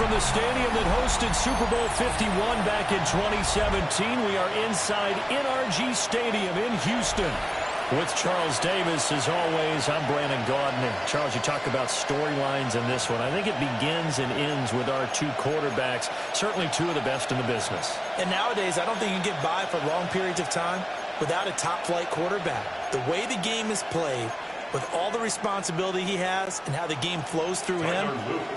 From the stadium that hosted Super Bowl 51 back in 2017, we are inside NRG Stadium in Houston. With Charles Davis, as always, I'm Brandon Gaudin. And Charles, you talk about storylines in this one. I think it begins and ends with our two quarterbacks, certainly two of the best in the business. And nowadays, I don't think you can get by for long periods of time without a top-flight quarterback. The way the game is played, with all the responsibility he has and how the game flows through him,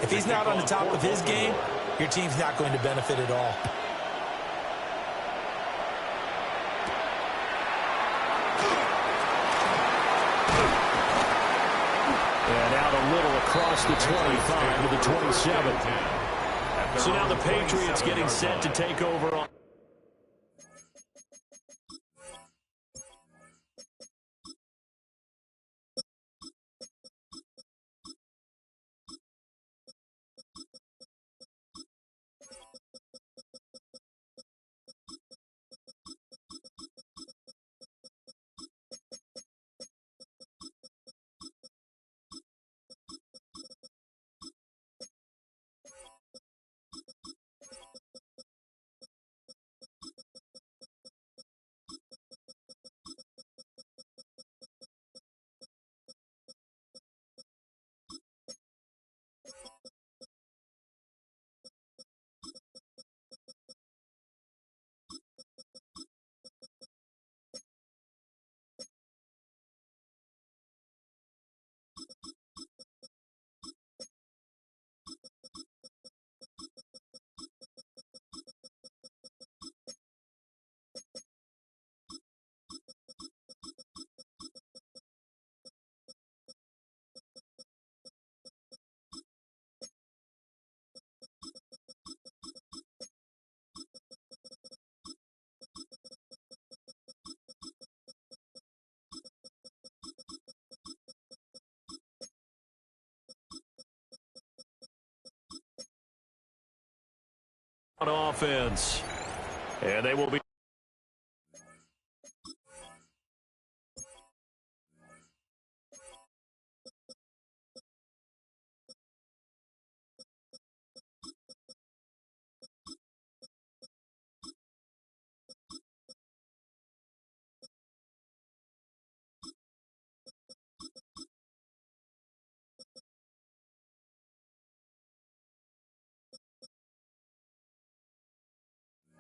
if he's not on the top of his game, your team's not going to benefit at all. And out a little across the 25 to the 27. So now the Patriots getting set to take over on on offense. And they will be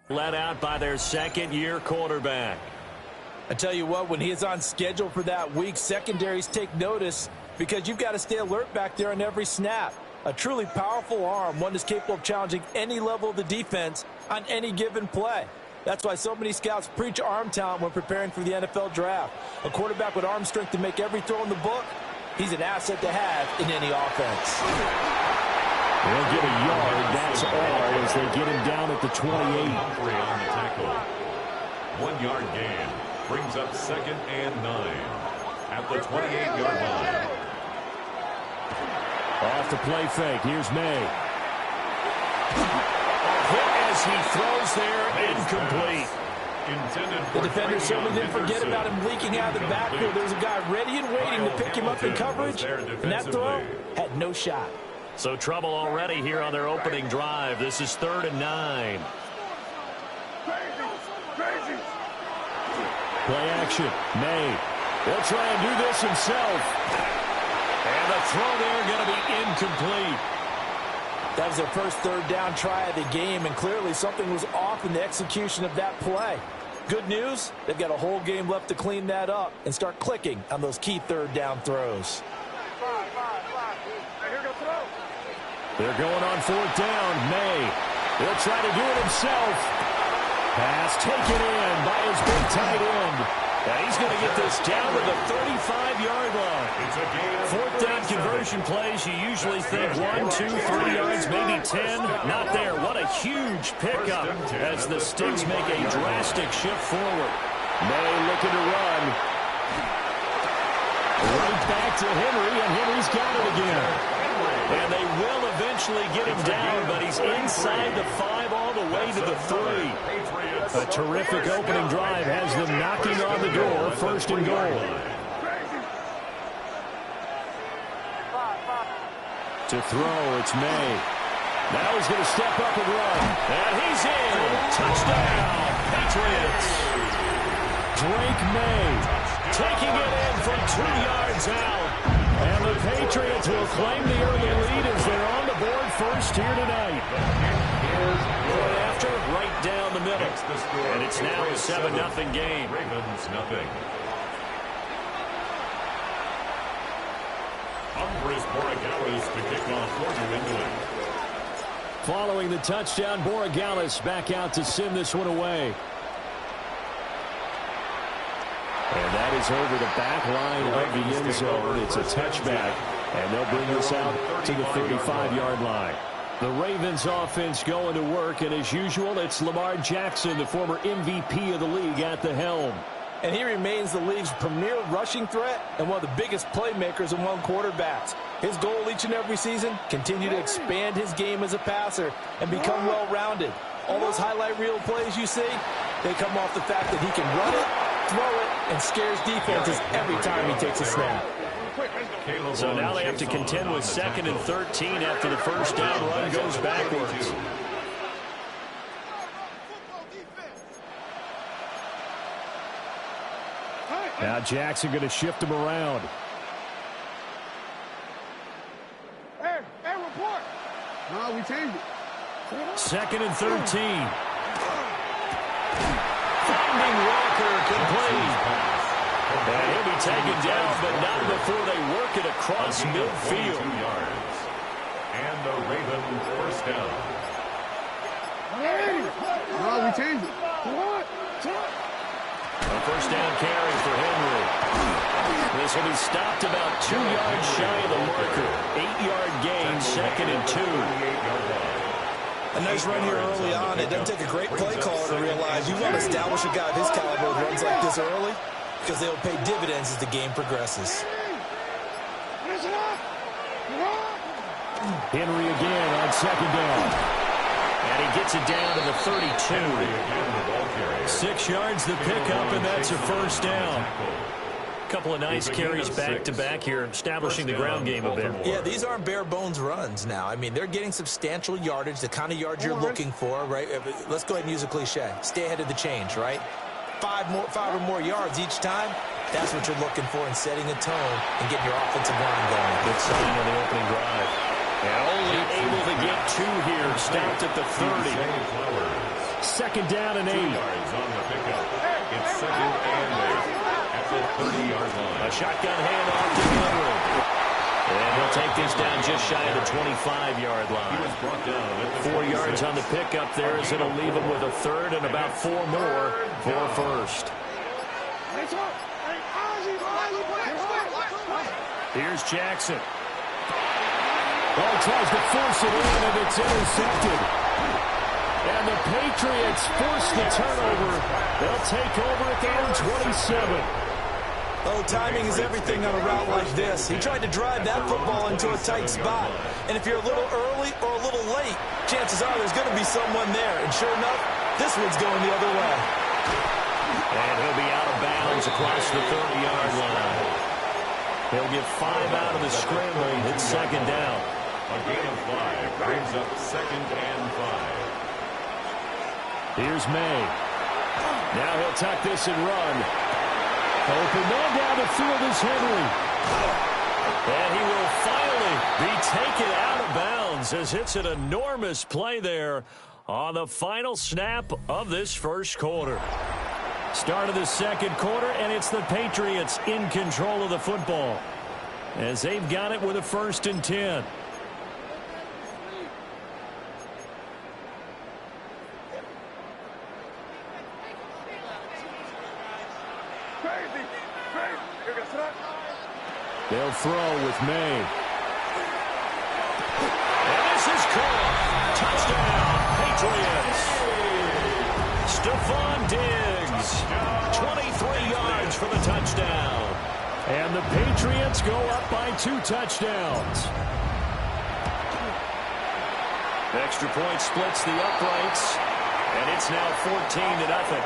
led out by their second-year quarterback. I tell you what, when he is on schedule for that week, secondaries take notice because you've got to stay alert back there on every snap. A truly powerful arm, one that's capable of challenging any level of the defense on any given play. That's why so many scouts preach arm talent when preparing for the NFL draft. A quarterback with arm strength to make every throw in the book, he's an asset to have in any offense. They'll get a yard, that's all, as they get him down at the 28. Humphrey on the tackle. 1 yard gain brings up 2nd and 9 at the 28-yard line. Off the play fake, here's May. A hit as he throws there, incomplete. The defender certainly didn't forget about him leaking out of the backfield. There was a guy ready and waiting to pick him up in coverage, and that throw had no shot. So trouble already here on their opening drive. This is 3rd and 9. Play action. May. He'll try and do this himself. And the throw there going to be incomplete. That was their first 3rd down try of the game, and clearly something was off in the execution of that play. Good news, they've got a whole game left to clean that up and start clicking on those key 3rd down throws. They're going on 4th down. May. He'll try to do it himself. Pass taken in by his big tight end. Now he's going to get this down to the 35-yard line. 4th down conversion plays, you usually think 1, 2, 3 yards, maybe 10. Not there. What a huge pickup as the Sticks make a drastic shift forward. May looking to run. Right back to Henry, and Henry's got it again. And they will eventually get him down, but he's inside the 5 all the way to the 3. A terrific opening drive has them knocking on the door, 1st and goal. To throw, it's May. Now he's going to step up and run. And he's in. Touchdown, Patriots. Drake May taking it in from 2 yards out. And the Patriots will claim the early lead as they're on the board first here tonight. Going after, right down the middle. And it's now a 7-0 game. Ravens nothing. Humphreys Borregales to kick off for New England. Following the touchdown, Borregales back out to send this one away. And that is over the back line of the end zone. It's a touchback, and they'll bring this out to the 35-yard line. The Ravens offense going to work, and as usual, it's Lamar Jackson, the former MVP of the league, at the helm. And he remains the league's premier rushing threat and one of the biggest playmakers among quarterbacks. His goal each and every season, continue to expand his game as a passer and become well-rounded. All those highlight reel plays you see, they come off the fact that he can run it, throw it, and scares defenses every time he takes a snap. So now they have to contend with 2nd and 13 after the first down run goes backwards. Now Jackson going to shift him around. Hey, report. No, we changed it. 2nd and 13. Finding Walker complete. And he'll be taken down, but not before they work it across midfield. 2 yards. And the Ravens first down. Hey, no, we changed it. What? A first down carry for Henry. This will be stopped about 2 yards shy of the marker. 8-yard gain, 2nd and 2. A nice run here early on. It doesn't take a great play caller to realize you want to establish a guy of his caliber who runs like this early because they'll pay dividends as the game progresses. Henry again on 2nd down. And he gets it down to the 32. 6 yards the pickup, and that's a first down. Couple of nice carries back-to-back here, establishing the ground game a bit. Yeah, these aren't bare-bones runs now. I mean, they're getting substantial yardage, the kind of yards you're looking for, right? Let's go ahead and use a cliche. Stay ahead of the change, right? 5 or more yards each time, that's what you're looking for in setting a tone and getting your offensive line going. Good sign on the opening drive. And only able to get 2 here, stopped at the 30. Second down and 8. 2 yards on the pickup. It's second and 8. At the 30-yard line. A shotgun handoff to Gunner. And he'll take this down just shy of the 25-yard line. He was brought down at the 4 yards on the pickup there as it'll leave him with a third and about 4 more for a first. Here's Jackson. Tries to force it in, and it's intercepted. And the Patriots force the turnover. They'll take over at their own 27. Oh, timing is everything on a route like this. He tried to drive that football into a tight spot. And if you're a little early or a little late, chances are there's going to be someone there. And sure enough, this one's going the other way. And he'll be out of bounds across the 30-yard line. He'll get 5 out of the scramble. It's second down. A gain of 5 brings up second and 5. Here's May. Now he'll tuck this and run. Open man down the field is Henry. And he will finally be taken out of bounds as it's an enormous play there on the final snap of this first quarter. Start of the second quarter, and it's the Patriots in control of the football as they've got it with a 1st and 10. They'll throw with May. And this is caught. Touchdown, Patriots. Stephon Diggs, 23 yards for the touchdown. And the Patriots go up by 2 touchdowns. Extra point splits the uprights, and it's now 14-0.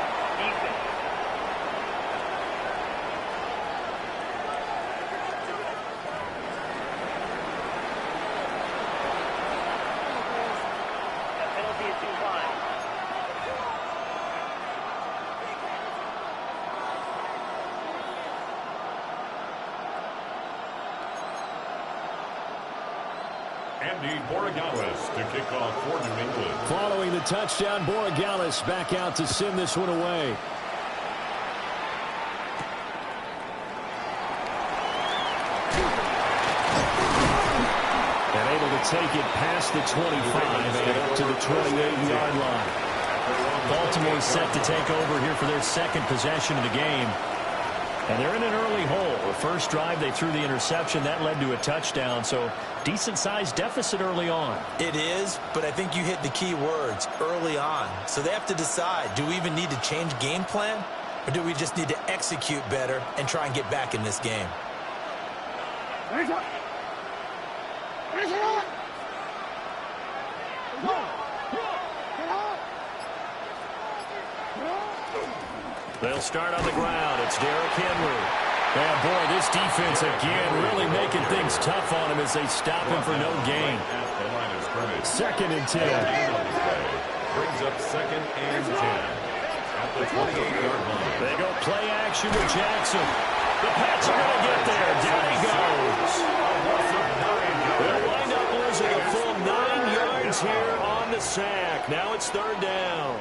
To kick off for New England. Following the touchdown, Borregales back out to send this one away. And able to take it past the 25 and up to the 28-yard line. Baltimore set to take over here for their second possession of the game. And they're in an early hole. The first drive, they threw the interception. That led to a touchdown, so decent-sized deficit early on. It is, but I think you hit the key words, early on. So they have to decide, do we even need to change game plan, or do we just need to execute better and try and get back in this game? They'll start on the ground. It's Derrick Henry. And boy, this defense again really making things tough on him as they stop him for no gain. Second and 10. Brings up second and 10 at the 28-yard line. They go play action with Jackson. The Pats are going to get there. Down he goes. They'll wind up losing a full 9 yards here on the sack. Now it's third down.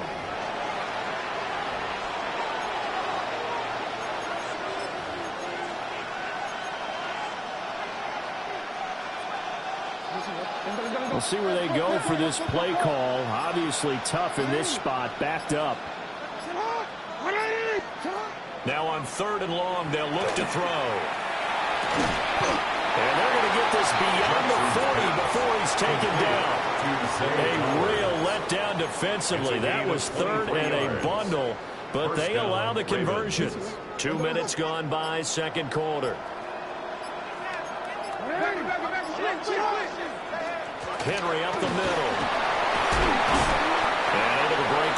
We'll see where they go for this play call. Obviously tough in this spot, backed up. Now on 3rd and long, they'll look to throw. And they're going to get this beyond the 40 before he's taken down. A real letdown defensively. That was 3rd and a bundle, but they allow the conversion. 2 minutes gone by, second quarter. Henry up the middle.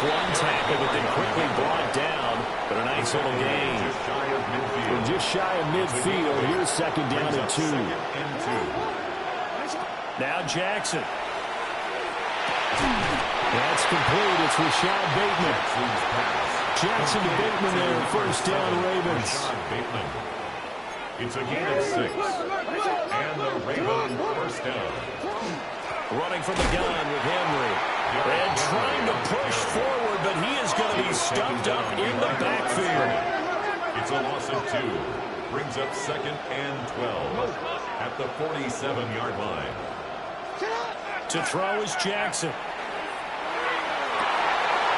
one tackle, but then quickly brought down. But a nice little gain. We're just shy of midfield. Here's second down and 2. Now Jackson. That's complete. It's Rashad Bateman. Jackson to Bateman there. First down, Ravens. It's a gain of 6. And the Ravens first down. Running from the gun with Henry. And trying to push forward, but he is going to be stuffed up in the backfield. It's a loss of 2. Brings up second and 12 at the 47-yard line. To throw is Jackson.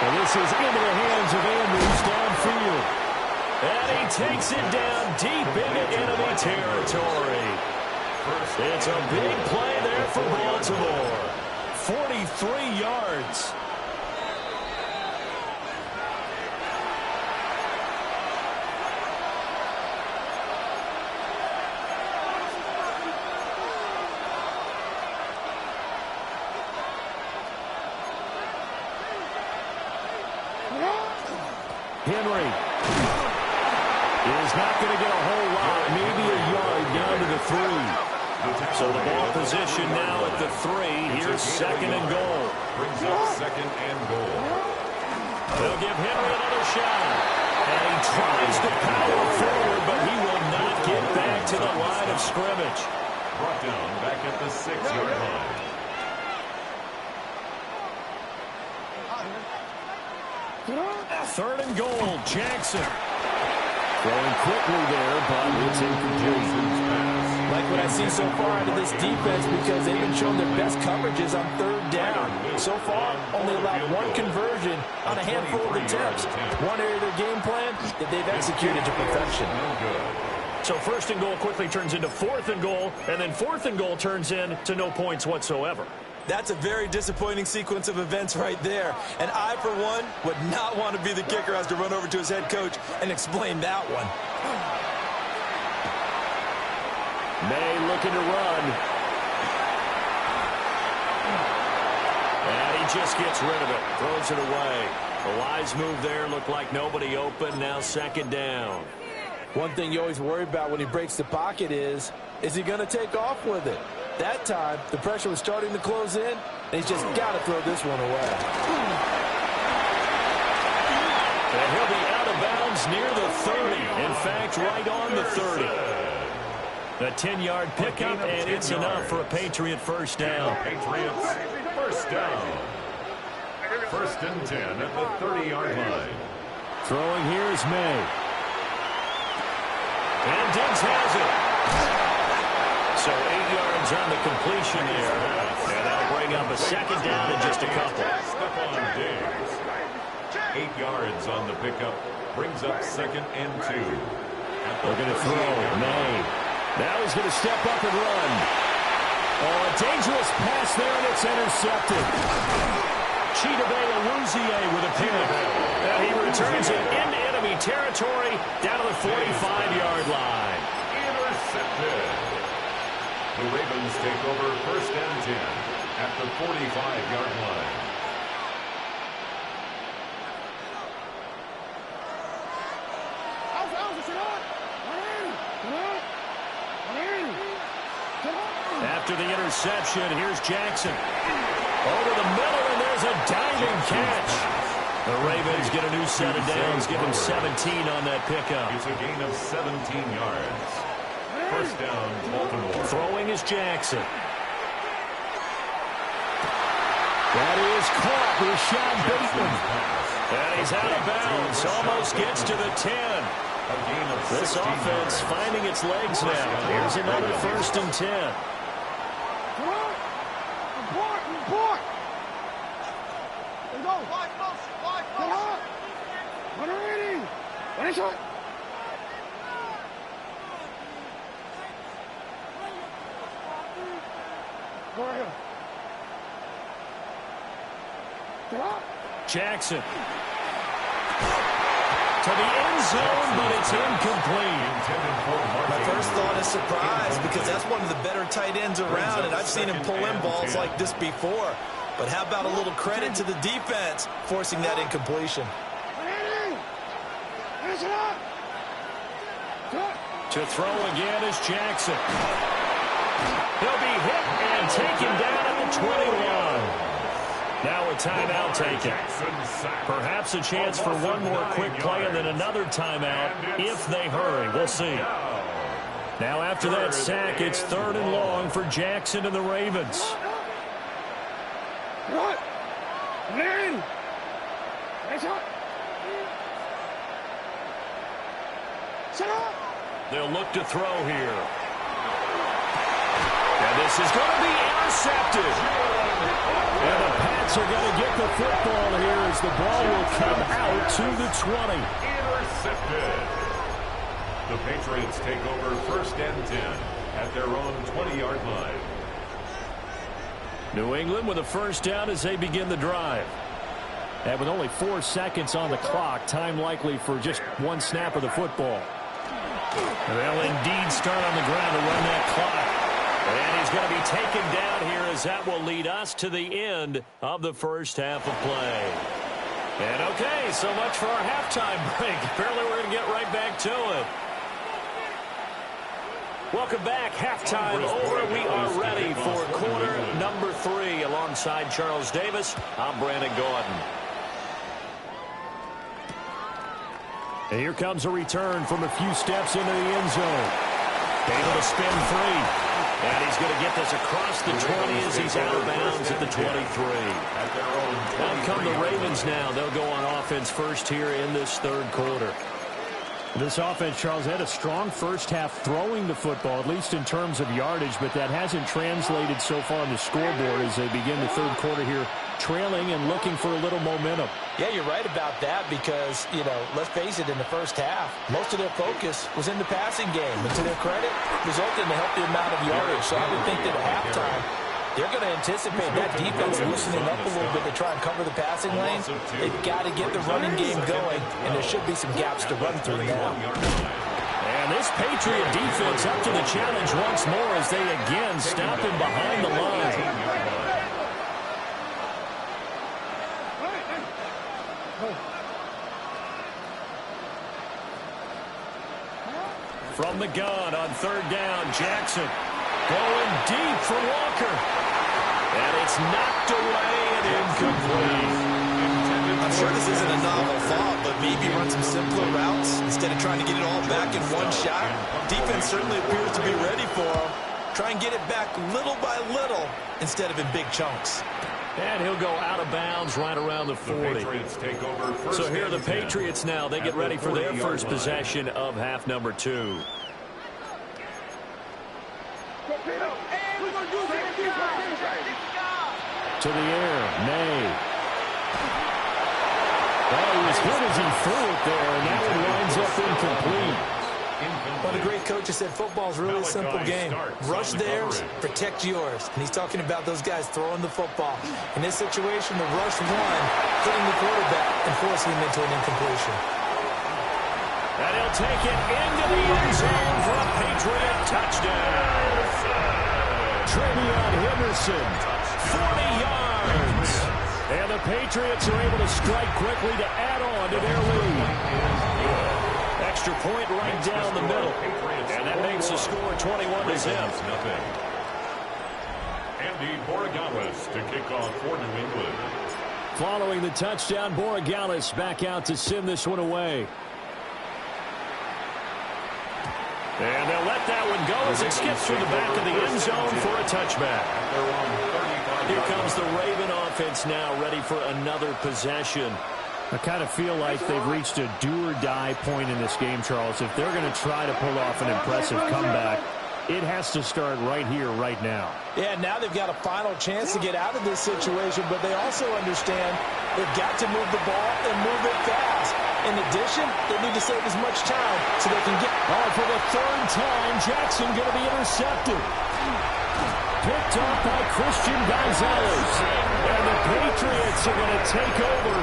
And this is into the hands of Andrews downfield. And he takes it down deep into enemy territory. It's a big play there for Baltimore. 43 yards. Henry is not going to get a whole lot, maybe a yard down to the 3. So the ball position now at the 3. Here's second and goal. Brings up second and goal. They'll give Henry another shot. And he tries to power forward, but he will not get back to the line of scrimmage. Brought down back at the 6-yard line. Third and goal, Jackson. Throwing quickly there, but it's incomplete. Like what I see so far out of this defense, because they've been showing their best coverages on third down. So far, only allowed one conversion on a handful of attempts. One area of their game plan that they've executed to perfection. So first and goal quickly turns into fourth and goal, and then fourth and goal turns into no points whatsoever. That's a very disappointing sequence of events right there. And I, for one, would not want to be the kicker who has to run over to his head coach and explain that one. May looking to run. And he just gets rid of it. Throws it away. A wise move there. Looked like nobody open. Now second down. One thing you always worry about when he breaks the pocket is he going to take off with it? That time, the pressure was starting to close in, and he's just got to throw this one away. And he'll be out of bounds near the 30. In fact, right on the 30. A 10-yard pickup, and it's enough for a Patriot first down. Patriots first down. First and 10 at the 30-yard line. Throwing here is May. And Diggs has it. So 8 yards on the completion there. And that'll bring up a second down in just a couple. Stephon Diggs. 8 yards on the pickup. Brings up second and 2. They're going to throw. May. Now he's going to step up and run. Oh, a dangerous pass there, and it's intercepted. Chidobe Awuzie with a pick. Now he returns it into enemy territory down to the 45-yard line. Intercepted. The Ravens take over first and 10 at the 45-yard line. After the interception, here's Jackson. Over the middle, and there's a diving catch. The Ravens get a new set of downs, give them 17 on that pickup. It's a gain of 17 yards. First down, Baltimore. Throwing is Jackson. That is caught. Rashad Bateman. And he's out of bounds. Almost gets to the 10. This offense finding its legs now. Here's another first and 10. Report! Let's go. Wide motion. Run ready. Ready, shot. Go right here. Jackson. To the end zone, but it's incomplete. My first thought is surprise, because that's one of the better tight ends around, and I've seen him pull in balls like this before. But how about a little credit to the defense forcing that incompletion? To throw again is Jackson. He'll be hit and taken down at the 21. Now a timeout taken. Perhaps a chance for one more quick play and then another timeout if they hurry. We'll see. Now after that sack, it's 3rd and long for Jackson and the Ravens. They'll look to throw here. And this is going to be intercepted. And the Pats are going to get the football here as the ball will come out to the 20. Intercepted. The Patriots take over 1st and 10 at their own 20-yard line. New England with a first down as they begin the drive. And with only 4 seconds on the clock, time likely for just one snap of the football. They'll indeed start on the ground to run that clock. And he's going to be taken down here as that will lead us to the end of the first half of play. And okay, so much for our halftime break. Apparently we're going to get right back to it. Welcome back. Halftime over. We are ready for quarter number 3. Alongside Charles Davis, I'm Brandon Gordon. And here comes a return from a few steps into the end zone. Able to spin free. And he's going to get this across the 20 as he's out of bounds at the 23. Out come the Ravens now. They'll go on offense first here in this 3rd quarter. This offense, Charles, had a strong first half throwing the football, at least in terms of yardage, but that hasn't translated so far on the scoreboard as they begin the 3rd quarter here, trailing and looking for a little momentum. Yeah, you're right about that because, let's face it, in the first half, most of their focus was in the passing game. And to their credit, resulted in a healthy amount of yardage. So I would think that at halftime, they're going to anticipate that defense loosening up a little bit to try and cover the passing lanes. They've got to get the running game going, and there should be some gaps to run through now. And this Patriot defense up to the challenge once more as they again stop him behind the line. From the gun on 3rd down, Jackson going deep for Walker. And it's knocked away and incomplete. I'm sure this isn't a novel thought, but maybe run some simpler routes instead of trying to get it all back in one shot. Defense certainly appears to be ready for him. Try and get it back little by little instead of in big chunks. And he'll go out of bounds right around the 40. So here are the Patriots now. They get ready for their first possession of half number 2. To the air, May. Oh, he was hit as he threw it there, and that one winds up incomplete. One of the great coaches said football's a really simple game. Rush theirs, protect yours. And he's talking about those guys throwing the football. In this situation, the rush won, hitting the quarterback and forcing him into an incompletion. And he'll take it into the end zone for a Patriot touchdown. Travion Henderson, 40 yards. And the Patriots are able to strike quickly to add on to their lead. Extra point right down the middle. And that makes the score 21-0. Andy Borregales to kick off for New England. Following the touchdown, Borregales back out to send this one away. And they'll let that one go as it skips through the back of the end zone for a touchback. Here comes the Raven offense now, ready for another possession. I kind of feel like they've reached a do-or-die point in this game, Charles. If they're going to try to pull off an impressive comeback, it has to start right here, right now. Yeah, now they've got a final chance to get out of this situation, but they also understand they've got to move the ball and move it fast. In addition, they need to save as much time so they can get... Oh, for the 3rd time, Jackson going to be intercepted. Picked off by Christian Gonzalez. And the Patriots are going to take over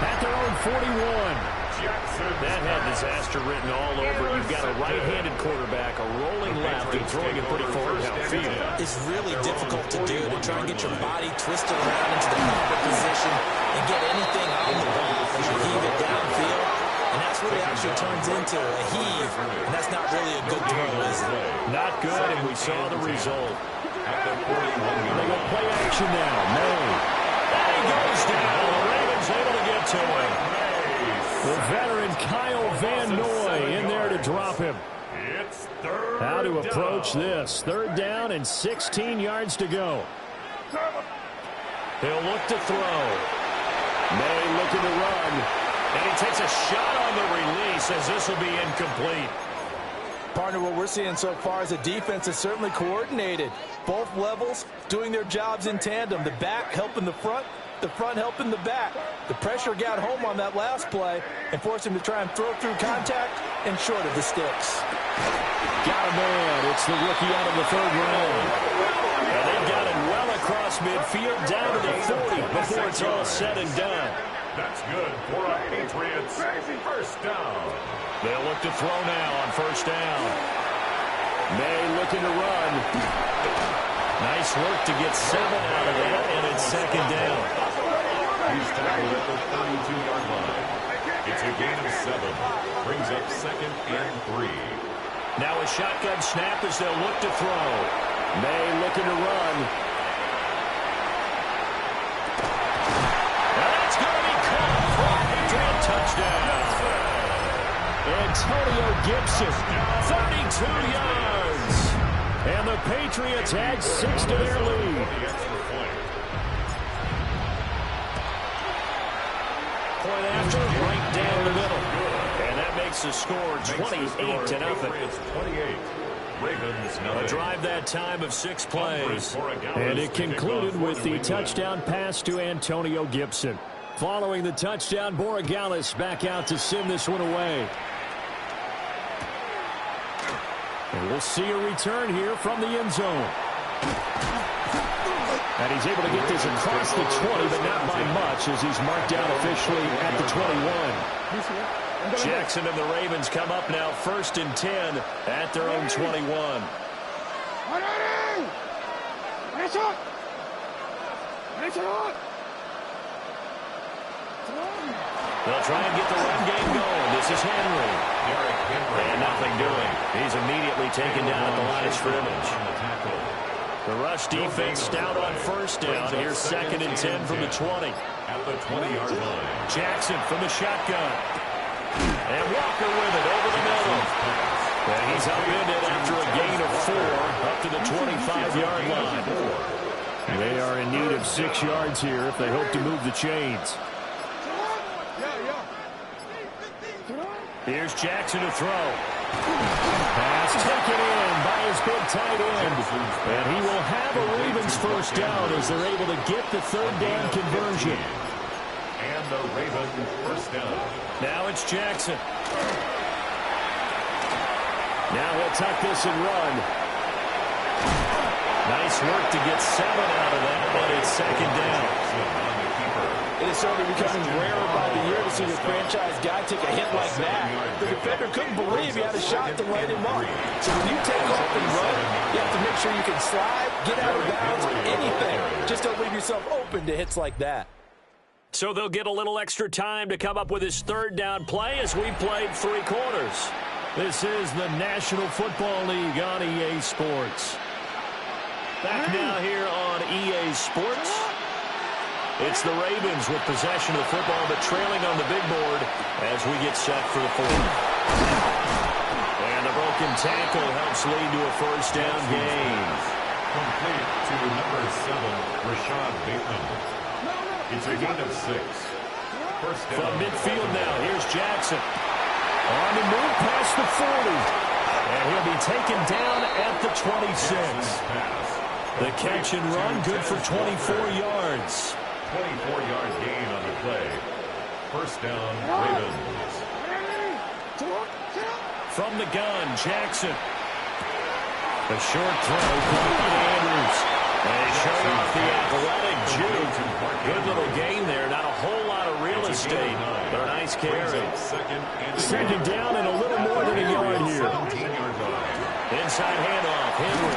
at their own 41. That had disaster written all over. You've got a right-handed quarterback, a rolling left, and throwing it pretty far downfield. It's really difficult to do, to try and get your body twisted around into the proper position and get anything on the ball as you heave it downfield. And that's what it actually turns into, a heave. And that's not really a good throw, is it? Not good, and we saw the result. They go play action now. May. And he goes down. The Ravens able to get to him. The veteran Kyle Van Noy in there to drop him. How to approach this. Third down and 16 yards to go. He'll look to throw. May looking to run. And he takes a shot on the release as this will be incomplete. Partner, what we're seeing so far is the defense is certainly coordinated. Both levels doing their jobs in tandem. The back helping the front helping the back. The pressure got home on that last play and forced him to try and throw through contact and short of the sticks. Got a man. It's the rookie out of the third round. And they've got it well across midfield down to the 40 before it's all said and done. That's good for a Patriots first down. They'll look to throw now on first down. May looking to run. Nice work to get 7 out of that, and it's second down. He's tackled at the 32-yard line. It's a gain of 7. Brings up second and 3. Now a shotgun snap as they'll look to throw. May looking to run. And that's going to be caught for a Patriot touchdown. Antonio Gibson, 32 yards. And the Patriots add 6 to their lead. Point after, right down the middle. And that makes the score 28-0. A drive that time of 6 plays. And it concluded with the touchdown pass to Antonio Gibson. Following the touchdown, Borregales back out to send this one away. And we'll see a return here from the end zone. And he's able to get this across the 20, but not by much as he's marked down officially at the 21. Jackson and the Ravens come up now 1st and 10 at their own 21. They'll try and get the run game going. This is Henry. And nothing doing. He's immediately taken down at the line of scrimmage. The rush defense stout on first down. Here's 2nd and 10 from the 20. At the 20-yard line. Jackson from the shotgun. And Walker with it over the middle. And he's upended after a gain of 4 up to the 25-yard line. They are in need of 6 yards here if they hope to move the chains. Here's Jackson to throw. Pass taken in by his big tight end. And he will have a Ravens first down as they're able to get the third down conversion. And the Ravens first down. Now it's Jackson. Now he'll tuck this and run. Nice work to get 7 out of that, but it's second down. It is certainly becoming rarer by the year to see your franchise guy take a hit like that. The defender couldn't believe he had a shot to light him up. So when you take off and run, you have to make sure you can slide, get out of bounds, anything. Just don't leave yourself open to hits like that. So they'll get a little extra time to come up with his third down play as we played 3 quarters. This is the National Football League on EA Sports. Back now here on EA Sports. It's the Ravens with possession of the football, but trailing on the big board as we get set for the 4th. And the broken tackle helps lead to a first down gain. Complete to number 7, Rashad Bateman. It's a gain of 6. First down. From midfield now, here's Jackson. On the move past the 40. And he'll be taken down at the 26. The catch and run good for 24 yards. 24-yard gain on the play. First down, Ravens. From the gun, Jackson. The short throw from Andrews. They showed off the athletic juke. Good little gain there. Not a whole lot of real estate, but a nice carry. Second down and a little more than a yard here. Inside handoff, Henry.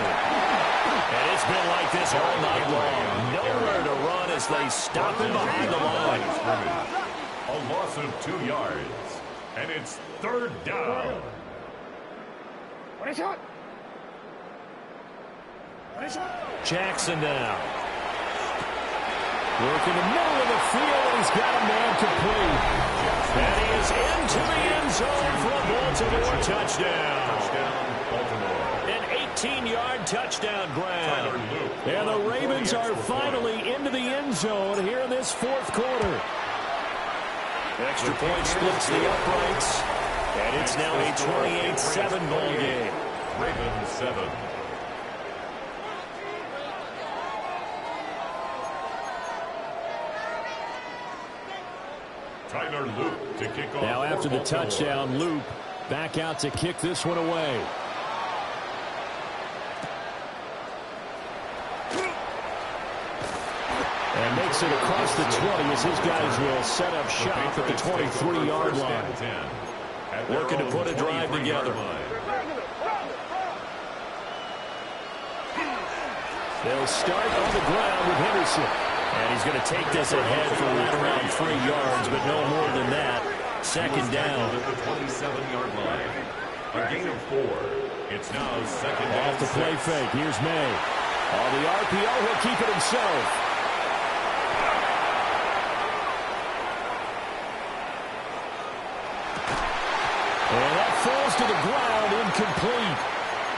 And it's been like this all night long. Nowhere to run as they stop him behind the line. A loss of 2 yards. And it's third down. Jackson now. Work in the middle of the field, and he's got a man complete. And he is into the end zone for a Baltimore touchdown. An 18-yard touchdown grab. And the Ravens are finally into the end zone here in this fourth quarter. Extra point splits the uprights. And it's now a 28-7 ball game. Ravens 7. Tyler Luke to kick off. Now after the touchdown, Loop back out to kick this one away. And makes it across the 20 as his guys will set up shop at the 23-yard line. Looking to put a drive together. They'll start on the ground with Henderson. And he's going to take this ahead for right around 3 yards, but no more than that. Second down. At the 27-yard line. A gain of 4. It's now second down. Off the play fake. Here's May. On the RPO, he'll keep it himself. And that falls to the ground, incomplete.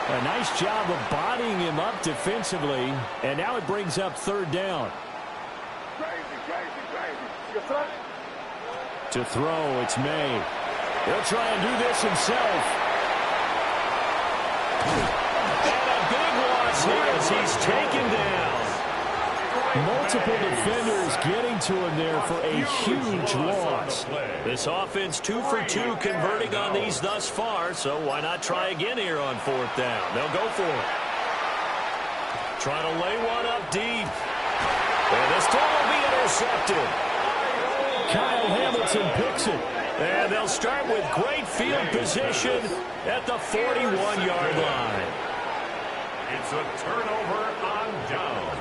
A nice job of bodying him up defensively. And now it brings up third down. To throw, it's May. He'll try and do this himself. And a big loss here as he's taken down. Multiple defenders getting to him there for a huge loss. This offense 2 for 2 converting on these thus far, so why not try again here on fourth down? They'll go for it. Trying to lay one up deep. And this time will be intercepted. Kyle Hamilton picks it. And they'll start with great field position at the 41-yard line. It's a turnover on downs.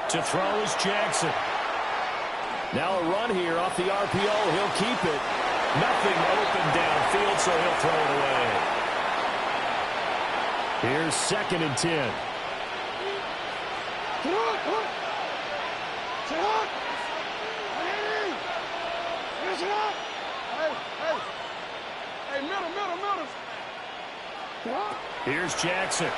To throw is Jackson. Now a run here off the RPO. He'll keep it. Nothing open downfield, so he'll throw it away. Here's 2nd and 10. Here's Jackson.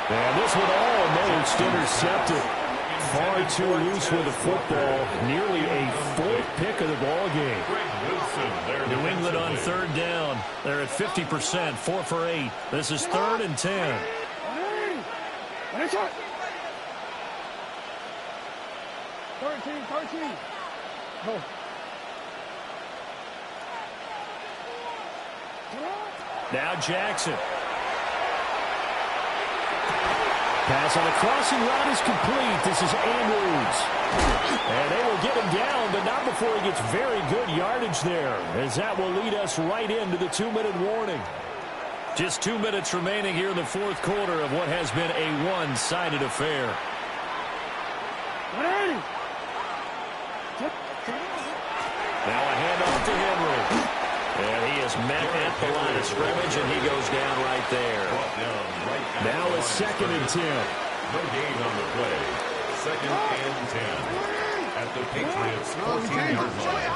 And this one almost intercepted. Far too loose with the football. Nearly a 4th pick of the ball game. New England on third down. They're at 50%, 4 for 8. This is 3rd and 10. 13. Go. Now Jackson. Pass on the crossing route is complete. This is Andrews. And they will get him down, but not before he gets very good yardage there, as that will lead us right into the 2-minute warning. Just 2 minutes remaining here in the fourth quarter of what has been a one-sided affair. Now a handoff to Henry. And he is met at the line of scrimmage, and he goes down right there. Now it's 2nd and 10. No gain on the play. 2nd and 10. At the Patriots' 14-yard line.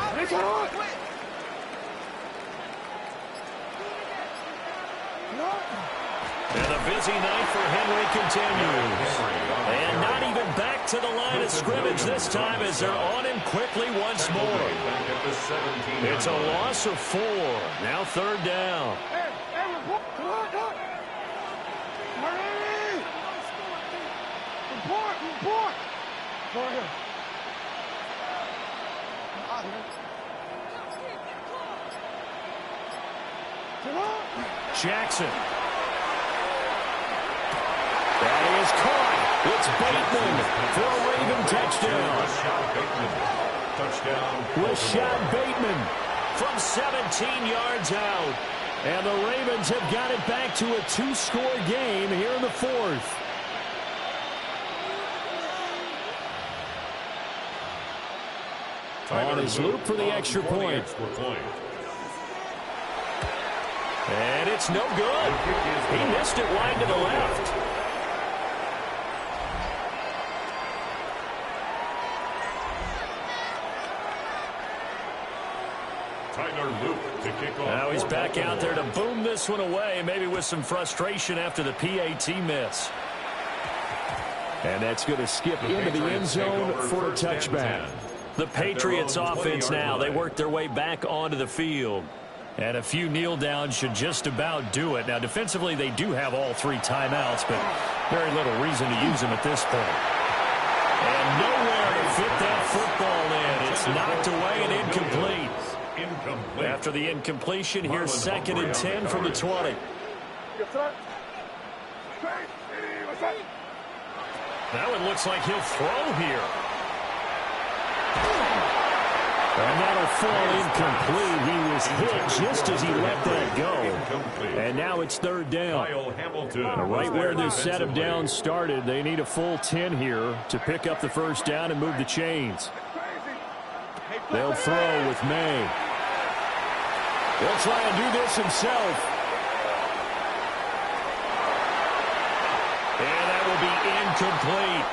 And the busy night for Henry continues. And not even back to the line of scrimmage this time as they're on him quickly once more. It's a loss of 4. Now 3rd down. Jackson. That is caught. It's Bateman for a Raven touchdown. Rashad Bateman from 17 yards out. And the Ravens have got it back to a 2-score game here in the fourth. On his loop for the extra point. And it's no good. He missed it wide to the left. Now he's back out there to boom this one away, maybe with some frustration after the PAT miss. And that's going to skip into the end zone for a touchback. The Patriots offense now, they work their way back onto the field. And a few kneel downs should just about do it. Now, defensively, they do have all 3 timeouts, but very little reason to use them at this point. And nowhere to fit that football in. It's knocked away and incomplete. After the incompletion, here's 2nd and 10 from the 20. That one looks like he'll throw here. And that'll fall incomplete. He was hit just as he let that go. And now it's 3rd down. Right where this set of downs started, they need a full 10 here to pick up the first down and move the chains. They'll throw with May. He'll try and do this himself. And that will be incomplete.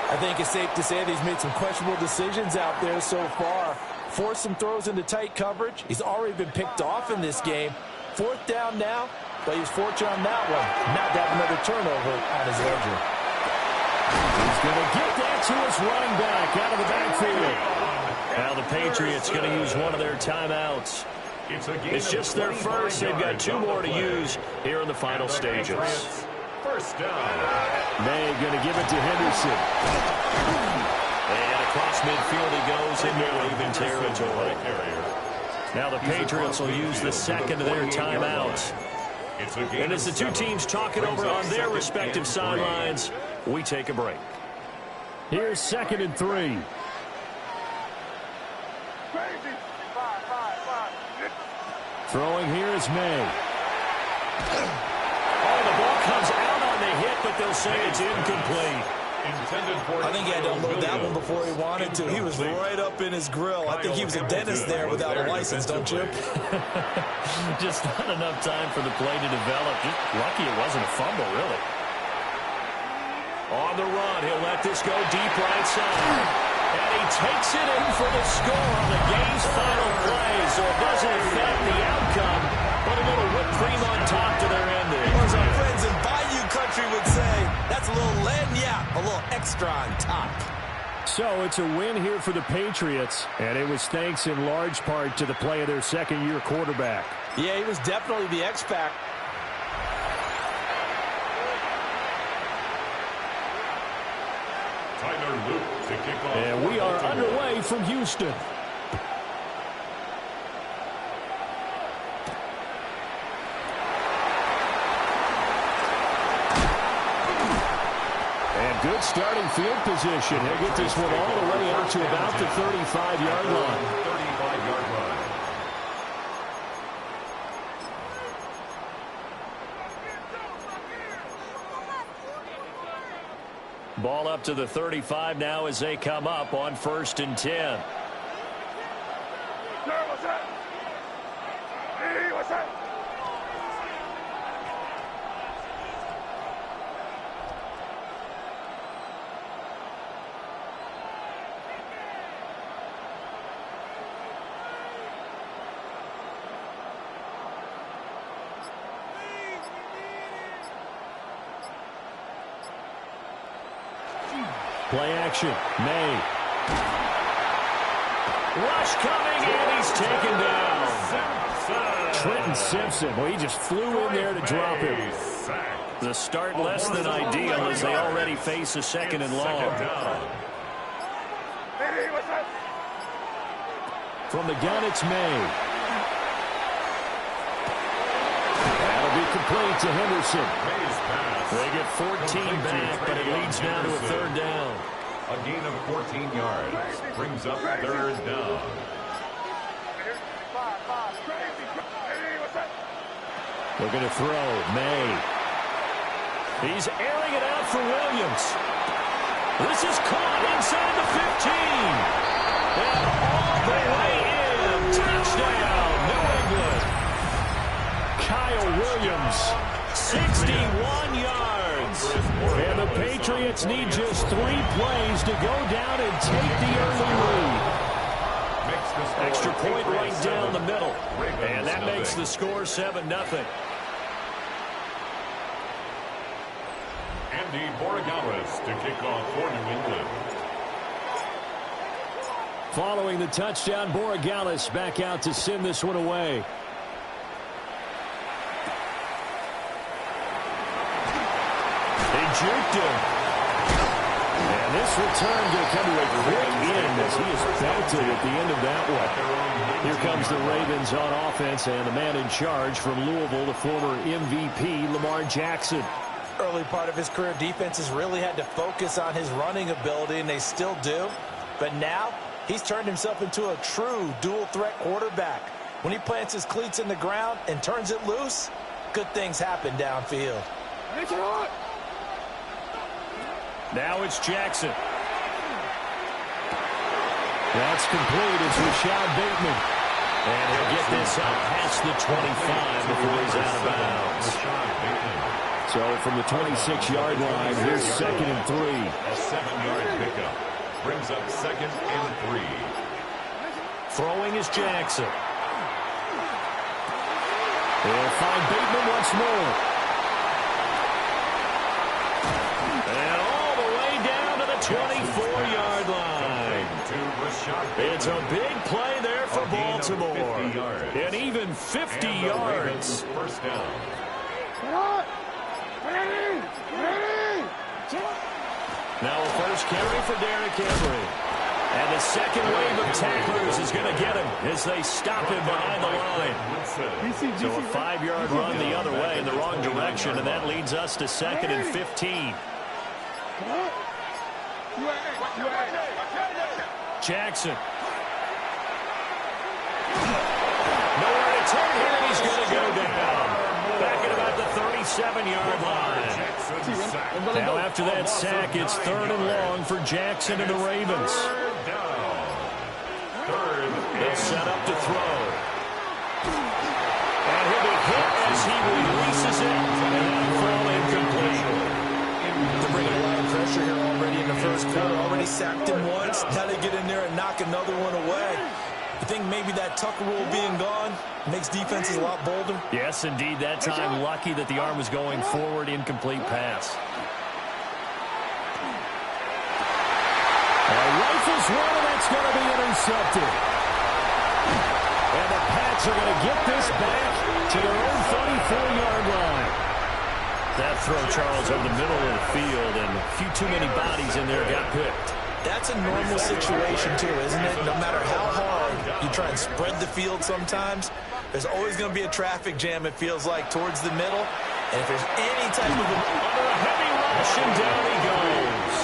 I think it's safe to say that he's made some questionable decisions out there so far. Forced some throws into tight coverage. He's already been picked off in this game. 4th down now, but he's fortunate on that one. Not to have another turnover on his ledger. He's going to get that to his running back out of the backfield. Now the Patriots going to use one of their timeouts. It's just their first. They've got 2 more to use here in the final stages. First down. May going to give it to Henderson. And across midfield he goes into Raven territory. Now the Patriots will use the 2nd of their timeouts. And as the 2 teams talk it over on their respective sidelines, we take a break. Here's 2nd and 3. Throwing here is May. Oh, the ball comes out on the hit, but they'll say it's incomplete. I think he had to unload that one before he wanted to. He was right up in his grill. I think he was a dentist there without a license, don't you? Just not enough time for the play to develop. Just lucky it wasn't a fumble, really. On the run, he'll let this go deep right side. And he takes it in for the score on the game's final play. So it doesn't affect the outcome, but a little whipped cream on top to their ending. Or as our friends in Bayou Country would say, that's a little lagniappe, a little extra on top. So it's a win here for the Patriots, and it was thanks in large part to the play of their 2nd-year quarterback. Yeah, he was definitely the X-Pac. And we are underway from Houston. And good starting field position. He'll get this one all the way out to about the 35-yard line. 35-yard line. Ball up to the 35 now as they come up on 1st and 10. Play action. May. Rush coming, and he's taken down. Trenton Simpson. Well, he just flew in there to drop him. The start less than ideal as they already face a 2nd and long. From the gun, it's May. That'll be complete to Henderson. They get 14 back, but it leads now to a third down. A gain of 14 yards brings up third down. Looking to throw. May. He's airing it out for Williams. This is caught inside the 15. And all the way in. Touchdown, New England. Kyle Williams, 61 yards. And the Patriots need just 3 plays to go down and take the early lead. Extra point right down the middle. And that makes the score 7-0. Andy Borregales to kick off for New England. Following the touchdown, Borregales back out to send this one away. They juked him. And this return going to come to a quick end as he is belted at the end of that one. Here comes the Ravens on offense, and the man in charge from Louisville, the former MVP, Lamar Jackson. Early part of his career, defenses really had to focus on his running ability, and they still do. But now, he's turned himself into a true dual-threat quarterback. When he plants his cleats in the ground and turns it loose, good things happen downfield. Now it's Jackson. That's complete. It's Rashad Bateman. And he'll get this out past the 25 before he's out of bounds. So from the 26-yard line, here's 2nd and 3. A 7-yard pickup brings up 2nd and 3. Throwing is Jackson. They'll find Bateman once more. And all the way down to the 24-yard line. It's a big play there for Baltimore. And even 50 yards. First down. Now a first carry for Derrick Henry. And the second wave of tacklers is going to get him as they stop him behind the line. So a 5-yard run the other way in the wrong direction, and that leads us to 2nd and 15. Jackson. Nowhere to turn here, and he's going to go down. Back at about the 37-yard line. Now after that sack, it's 3rd and long for Jackson and the Ravens. They'll set up to throw. And he'll be hit as he releases it. And that'll fall incomplete. They're bringing a lot of pressure here already in the first quarter. Already sacked him once. Now they get in there and knock another one away. You think maybe that Tucker rule being gone makes defenses a lot bolder? Yes, indeed. That time, lucky that the arm was going forward. Incomplete pass. Rifles one, and that's going to be intercepted. And the Pats are going to get this back to their own 34-yard line. That throw, Charles, over the middle of the field, and a few too many bodies in there got picked. That's a normal situation, too, isn't it? No matter how hard you try and spread the field sometimes, there's always going to be a traffic jam, it feels like, towards the middle. And if there's any type of under a heavy rush, and down he goes.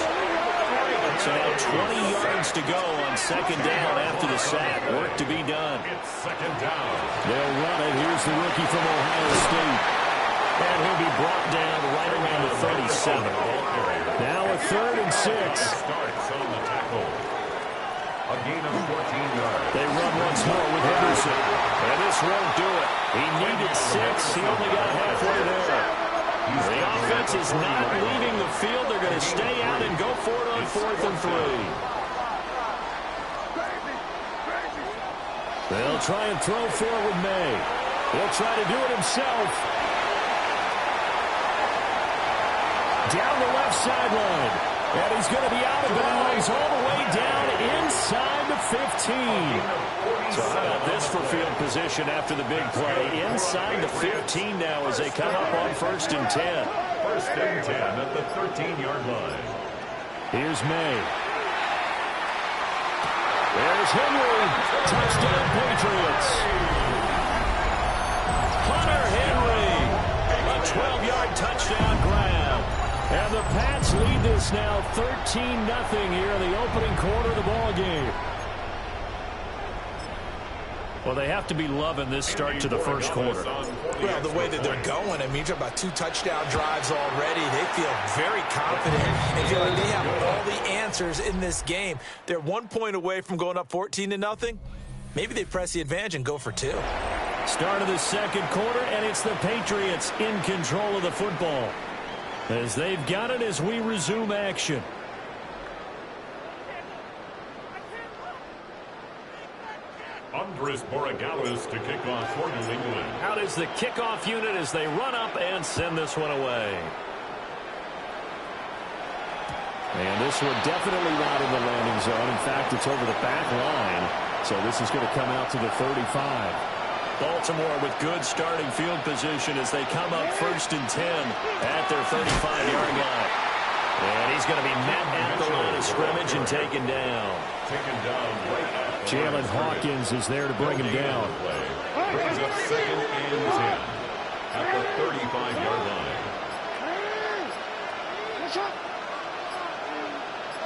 So now 20 yards to go on 2nd down after the sack. Work to be done. It's 2nd down. They'll run it. Here's the rookie from Ohio State. And he'll be brought down right around the 37. Now a 3rd and 6. Starts on the tackle. A gain of 14 yards. They run once more with Henderson. And this won't do it. He needed 6. He only got halfway there. The offense is not leaving the field. They're going to stay out and go for it on 4th and 3. They'll try and throw forward May. He'll try to do it himself. Down the left sideline. And he's going to be out of bounds all the way down inside the 15. So how about this for field position after the big play? Inside the 15 now as they come up on 1st and 10. 1st and 10 at the 13-yard line. Here's May. There's Henry. Touchdown, Patriots. Hunter Henry. A 12-yard touchdown grab. And the Pats lead this now 13-0 here in the opening quarter of the ball game. Well, they have to be loving this start to the first quarter. Well, the way that they're going, I mean, you're talking about 2 touchdown drives already. They feel very confident and feel like they have all the answers in this game. They're 1 point away from going up 14-0. Maybe they press the advantage and go for 2. Start of the second quarter, and it's the Patriots in control of the football as they've got it as we resume action. Andres Borregales to kick off for New England. Out is the kickoff unit as they run up and send this one away. And this one definitely not in the landing zone. In fact, it's over the back line. So this is going to come out to the 35. Baltimore with good starting field position as they come up 1st and 10 at their 35-yard line. And he's going to be met at the line of scrimmage and taken down. Taken down right at Jalen Hawkins is there to bring him down. Brings up 2nd and 10 at the 35-yard line.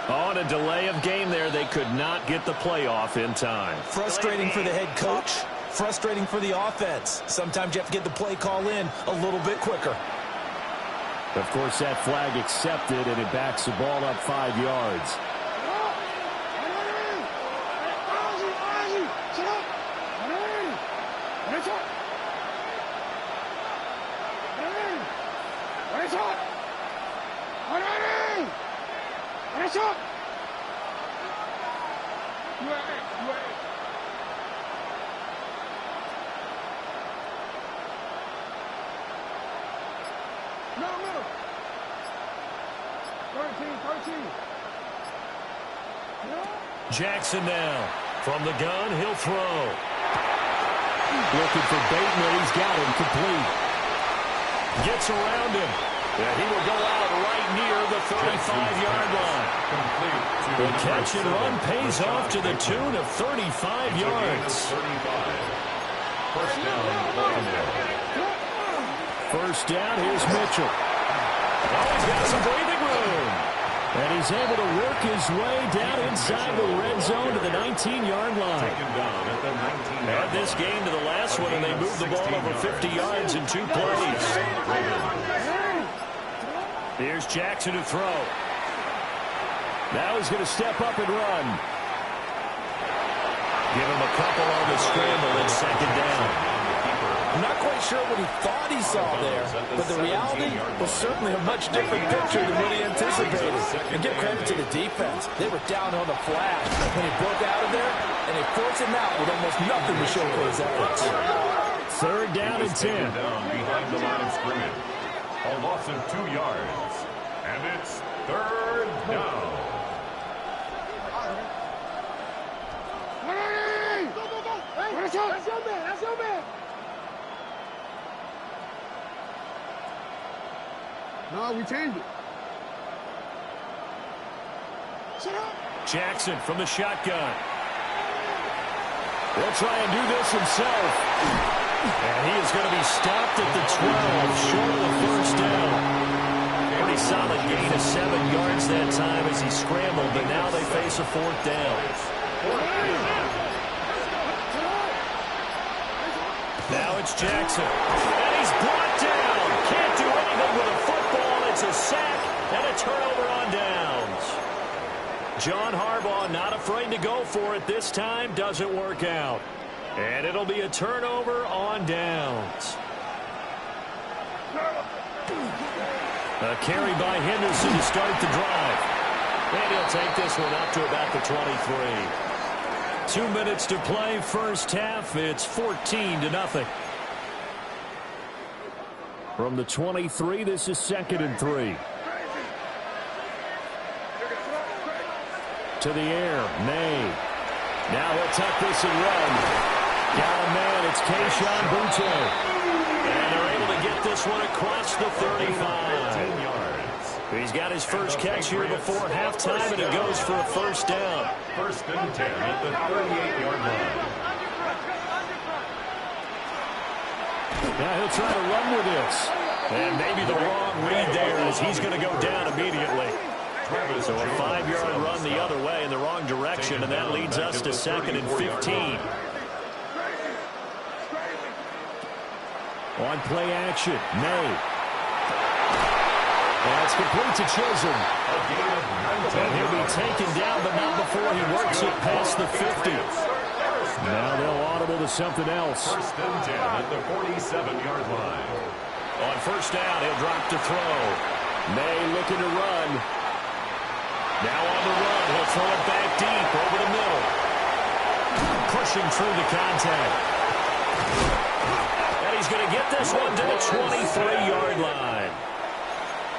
On a delay of game there, they could not get the playoff in time. Frustrating for the head coach. Frustrating for the offense. Sometimes you have to get the play call in a little bit quicker. Of course, that flag accepted, and it backs the ball up 5 yards. Jackson now. From the gun, he'll throw. Looking for Bateman. He's got him complete. Gets around him. And he will go out right near the 35-yard line. The catch and run pays off to the tune of 35 yards. First down, here's Mitchell. Oh, he's got some breathing room. And he's able to work his way down inside the red zone to the 19-yard line. Add this game to the last one, and they moved the ball over 50 yards in 2 plays. Here's Jackson to throw. Now he's going to step up and run. Give him a couple on the scramble and 2nd down. I'm not quite sure what he thought he saw there, but the reality was certainly a much different picture than what he anticipated. And give credit to the defense. They were down on the flash when he broke out of there, and they forced him out with almost nothing to show for his efforts. 3rd down and 10. Behind the line of scrimmage. A loss of 2 yards. And it's 3rd down. That's your man. That's your man. No, we changed it. Shut up. Jackson from the shotgun. He'll try and do this himself. And he is going to be stopped at the 12, short of the first down. Pretty solid gain of 7 yards that time as he scrambled, but now they face a 4th down. Now it's Jackson. And he's brought down. Can't do anything with a football. It's a sack and a turnover on downs. John Harbaugh not afraid to go for it this time. Doesn't work out. And it'll be a turnover on downs. A carry by Henderson to start the drive. And he'll take this one up to about the 23. 2 minutes to play, first half. It's 14-0. From the 23, this is 2nd and 3. To the air, May. Now he'll tuck this and run. Got a man, it's Kayshon Boutte. And they're able to get this one across the 35. 15 yards. He's got his first catch here before halftime, and it goes for a first down. First and 10 at the 38-yard line. Now he'll try to run with this. And maybe the wrong read there as he's going to go down immediately. So a 5-yard run the other way in the wrong direction, and that leads us to 2nd and 15. On play action, May. That's complete to Chisholm. And he'll be taken down, but not before he works it past the 50. Now they'll audible to something else. First and 10 at the 47-yard line. On first down, he'll drop to throw. May looking to run. Now on the run, he'll throw it back deep over the middle. Pushing through the contact. And he's going to get this one to the 23-yard line.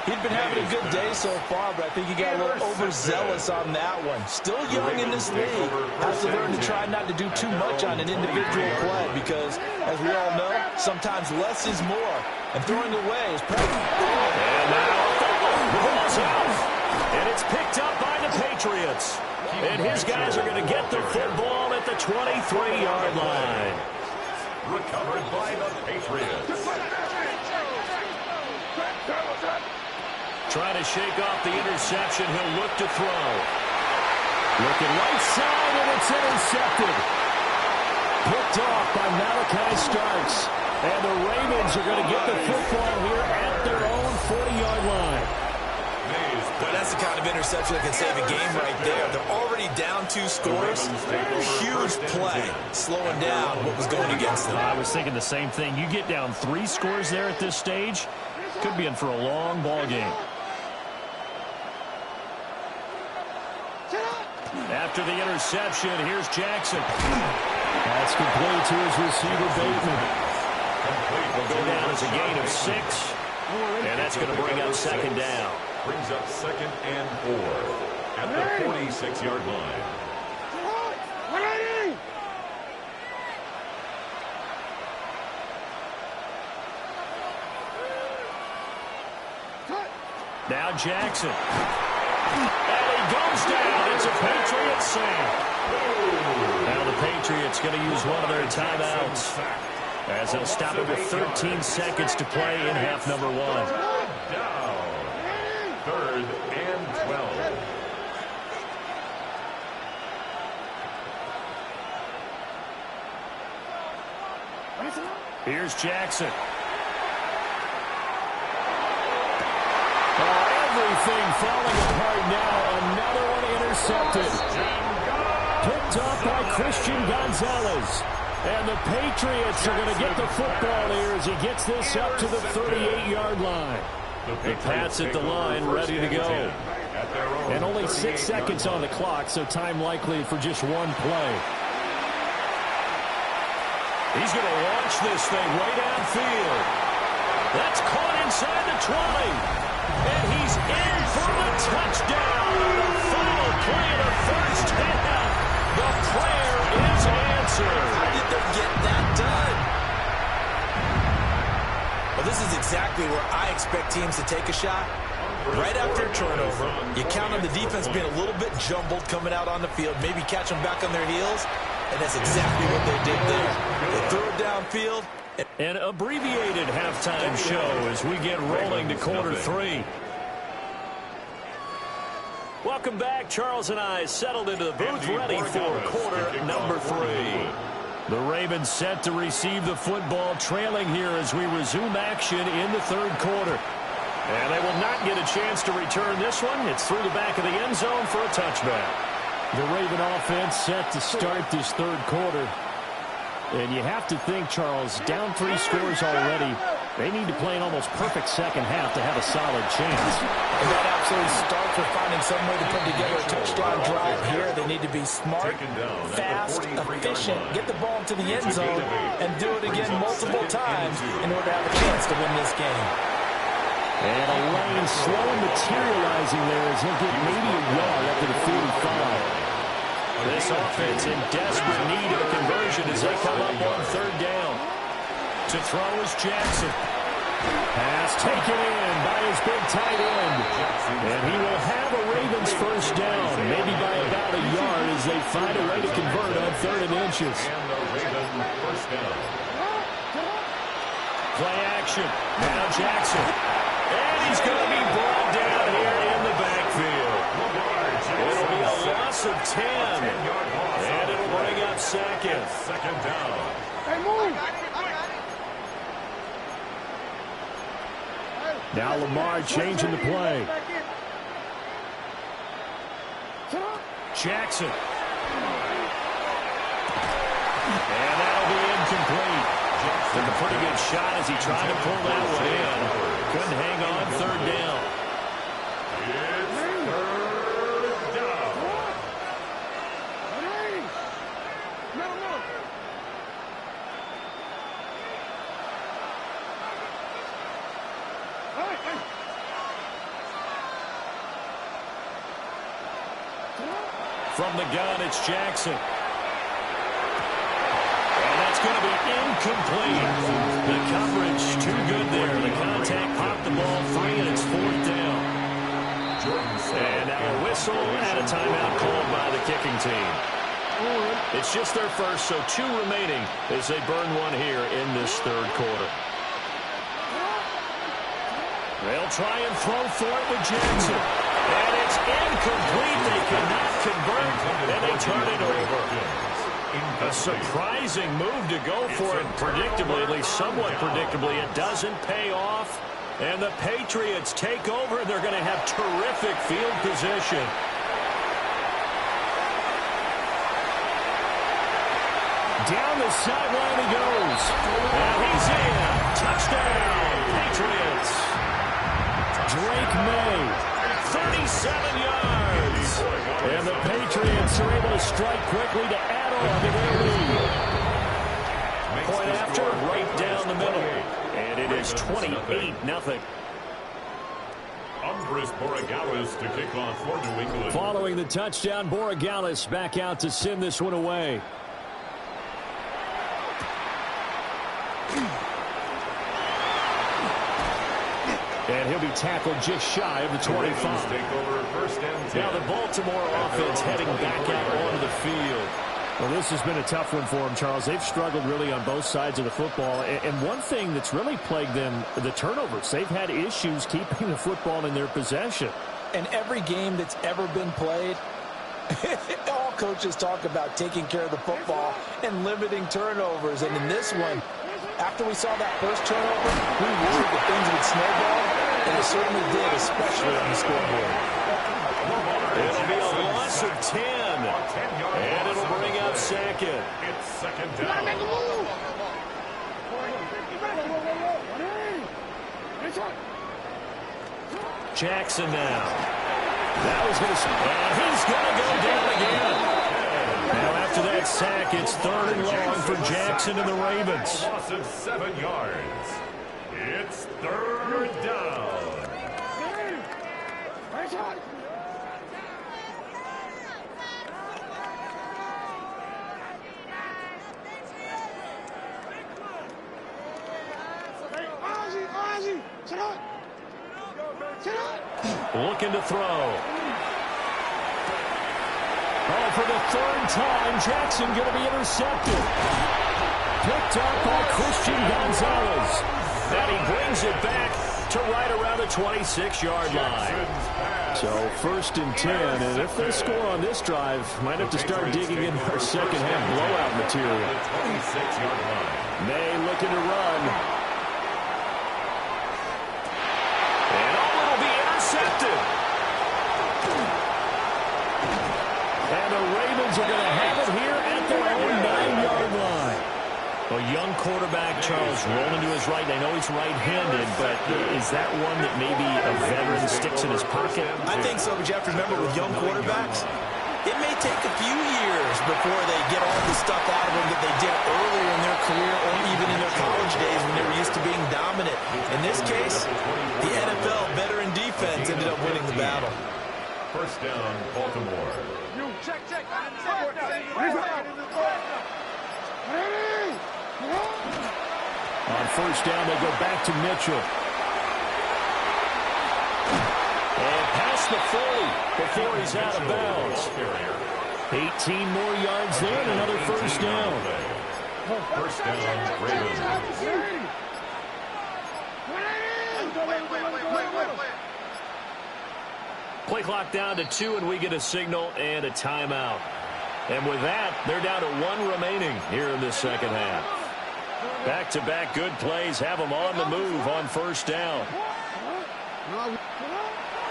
He'd been having a good day so far, but I think he got a little overzealous on that one. Still young in this league. Has to learn to try not to do too much on an individual play because, as we all know, sometimes less is more. And throwing away is probably... And now the ball's out. And it's picked up by the Patriots. And his guys are going to get the football at the 23-yard line. Recovered by the Patriots. Trying to shake off the interception. He'll look to throw. Looking right side, and it's intercepted. Picked off by Malachi Starks. And the Ravens are going to get the football here at their own 40-yard line. But that's the kind of interception that can save a game right there. They're already down 2 scores. Huge play, slowing down what was going against them. I was thinking the same thing. You get down 3 scores there at this stage, could be in for a long ball game. After the interception, here's Jackson. That's complete to his receiver, Bateman. Will go down as a gain of 6. And that's going to bring up 2nd down. Brings up 2nd and 4 at the 46-yard line. Now Jackson. And he goes down. It's a Patriot sack. Now the Patriots going to use one of their timeouts as they'll stop it with 13 seconds to play in half number 1. Down. 3rd and 12. Here's Jackson. Everything falling apart now. Another one intercepted. Picked off by Christian Gonzalez. And the Patriots are going to get the football here as he gets this up to the 38-yard line. The Pats at the line, ready to go. And only 6 seconds on the clock, so time likely for just one play. He's going to launch this thing way downfield. That's caught inside the 20. And he's in for the touchdown. The final play of the first half. The prayer is answered. How did they get that done? Well, this is exactly where I expect teams to take a shot. Right after a turnover, you count on the defense being a little bit jumbled coming out on the field, maybe catch them back on their heels, and that's exactly what they did there. They threw it downfield. An abbreviated halftime show as we get rolling to quarter 3. Welcome back. Charles and I settled into the booth ready for quarter number 3. The Ravens set to receive the football, trailing here as we resume action in the 3rd quarter. And they will not get a chance to return this one. It's through the back of the end zone for a touchback. The Raven offense set to start this 3rd quarter. And you have to think, Charles, down 3 scores already. They need to play an almost perfect second half to have a solid chance. And that absolutely starts with finding some way to put together a touchdown drive here. They need to be smart, fast, efficient, get the ball to the end zone, and do it again multiple times in order to have a chance to win this game. And a lane slow materializing there as he'll get maybe a yard up to the 45. This offense in desperate need of a conversion as they come up on 3rd down. To throw is Jackson. Pass taken in by his big tight end. And he will have a Ravens first down, maybe by about a yard as they find a way to convert on 3rd and inches. And the Ravens first down. Play action. Now Jackson. And he's going to be brought down here in the backfield. It'll be a loss of 10. And it'll bring up second. Second down. Hey, move. Now Lamar changing the play. Jackson. And that'll be incomplete. Took a pretty good shot as he tried to pull that one in. Couldn't hang on 3rd down. It's 3rd down. From the gun, it's Jackson. And that's going to be incomplete. The coverage too good there. The contact popped the ball free, and it's 4th down. And now a whistle and a timeout called by the kicking team. It's just their first, so 2 remaining as they burn one here in this 3rd quarter. They'll try and throw for it with Jackson. And it's incomplete. They cannot convert, and they turn it over. A surprising move to go for it. Predictably, at least somewhat predictably, it doesn't pay off. And the Patriots take over, and they're going to have terrific field position. Down the sideline he goes. And he's in. Touchdown, Patriots. Drake May, 37 yards. And the Patriots are able to strike quickly to add on to their lead. Point after, right down the middle. And it is 28-0. Andres Borregales to kick off for New England. Following the touchdown, Borregales back out to send this one away. And he'll be tackled just shy of the 25. Now the Baltimore offense heading back out onto the field. Well, this has been a tough one for them, Charles. They've struggled really on both sides of the football. And one thing that's really plagued them, the turnovers. They've had issues keeping the football in their possession. And every game that's ever been played, all coaches talk about taking care of the football and limiting turnovers. And in this one, after we saw that first turnover, we worried that things would snowball, and it certainly did, especially on the scoreboard. It'll be a loss of 10, and it'll bring up second. It's second down. Jackson now. That was going to, and he's going to go down again. Now after that sack, it's 3rd and long for Jackson and the Ravens. Loss of 7 yards. It's 3rd down. Looking to throw. Oh, for the 3rd time, Jackson going to be intercepted. Picked up by Christian Gonzalez. And he brings it back to right around the 26-yard line. So 1st and 10, and if they score on this drive, might have to start digging in our second half blowout material. 26-yard line. May looking to run. And oh, it'll be intercepted. And the Ravens are going to have it here at their own 9-yard line. A young quarterback, Charles, rolling to his right. I know he's right-handed, but is that one that maybe a veteran sticks in his pocket? I think so, but you have to remember with young quarterbacks, it may take a few years before they get all the stuff out of them that they did earlier in their career or even in their college days when they were used to being dominant. In this case, the NFL veteran defense ended up winning the battle. First down, Baltimore. Check. On first down. They go back to Mitchell. And past the 40 before he's out of bounds. 18 more yards there and another first down. First down, Ravens. Play clock down to 2, and we get a signal and a timeout. And with that, they're down to 1 remaining here in the second half. Back-to-back good plays have them on the move on first down.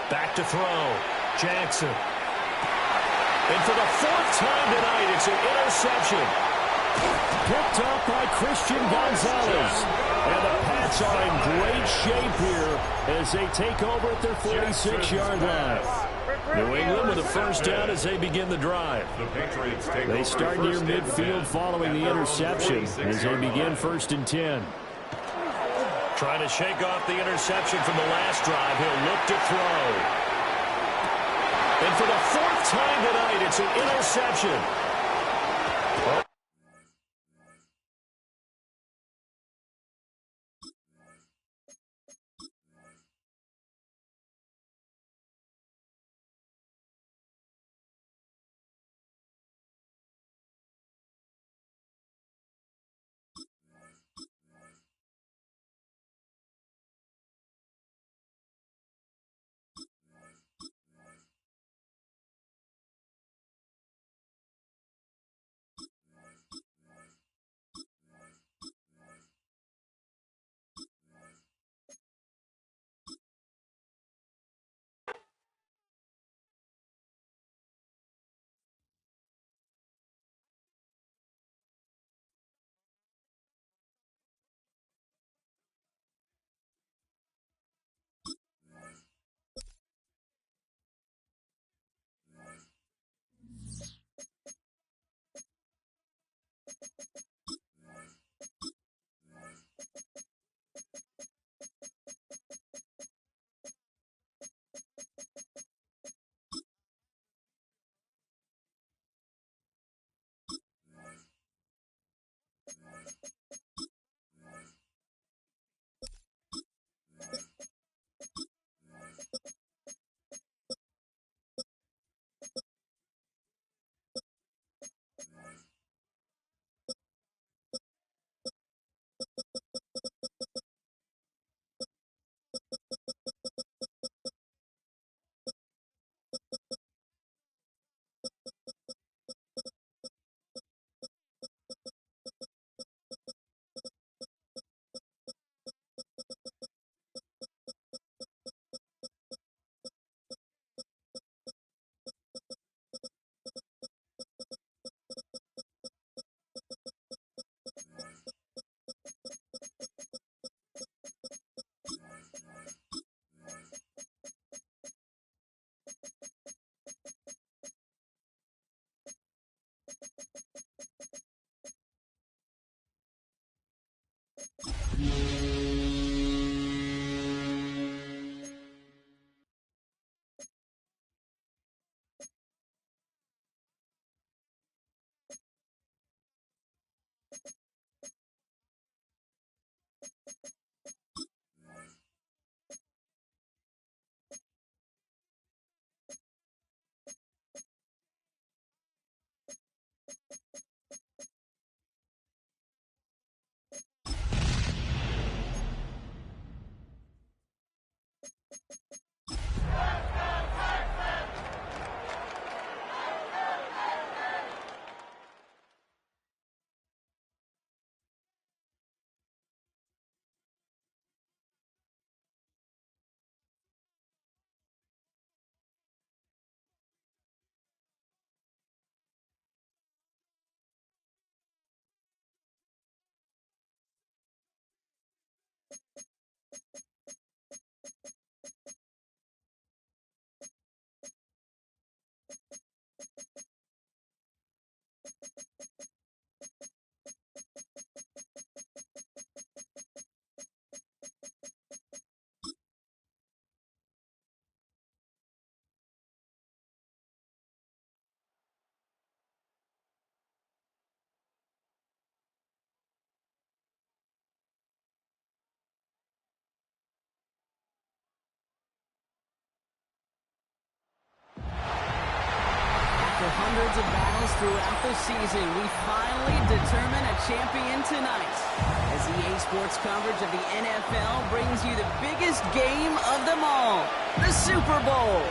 Back to throw. Jackson. And for the 4th time tonight, it's an interception. Picked up by Christian Gonzalez. And the Pats are in great shape here as they take over at their 46-yard line. New England with a first down as they begin the drive. They start near midfield following the interception as they begin 1st and 10. Trying to shake off the interception from the last drive. He'll look to throw. And for the 4th time tonight, it's an interception. hundreds of battles throughout the season, we finally determine a champion tonight. As EA Sports coverage of the NFL brings you the biggest game of them all, the Super Bowl.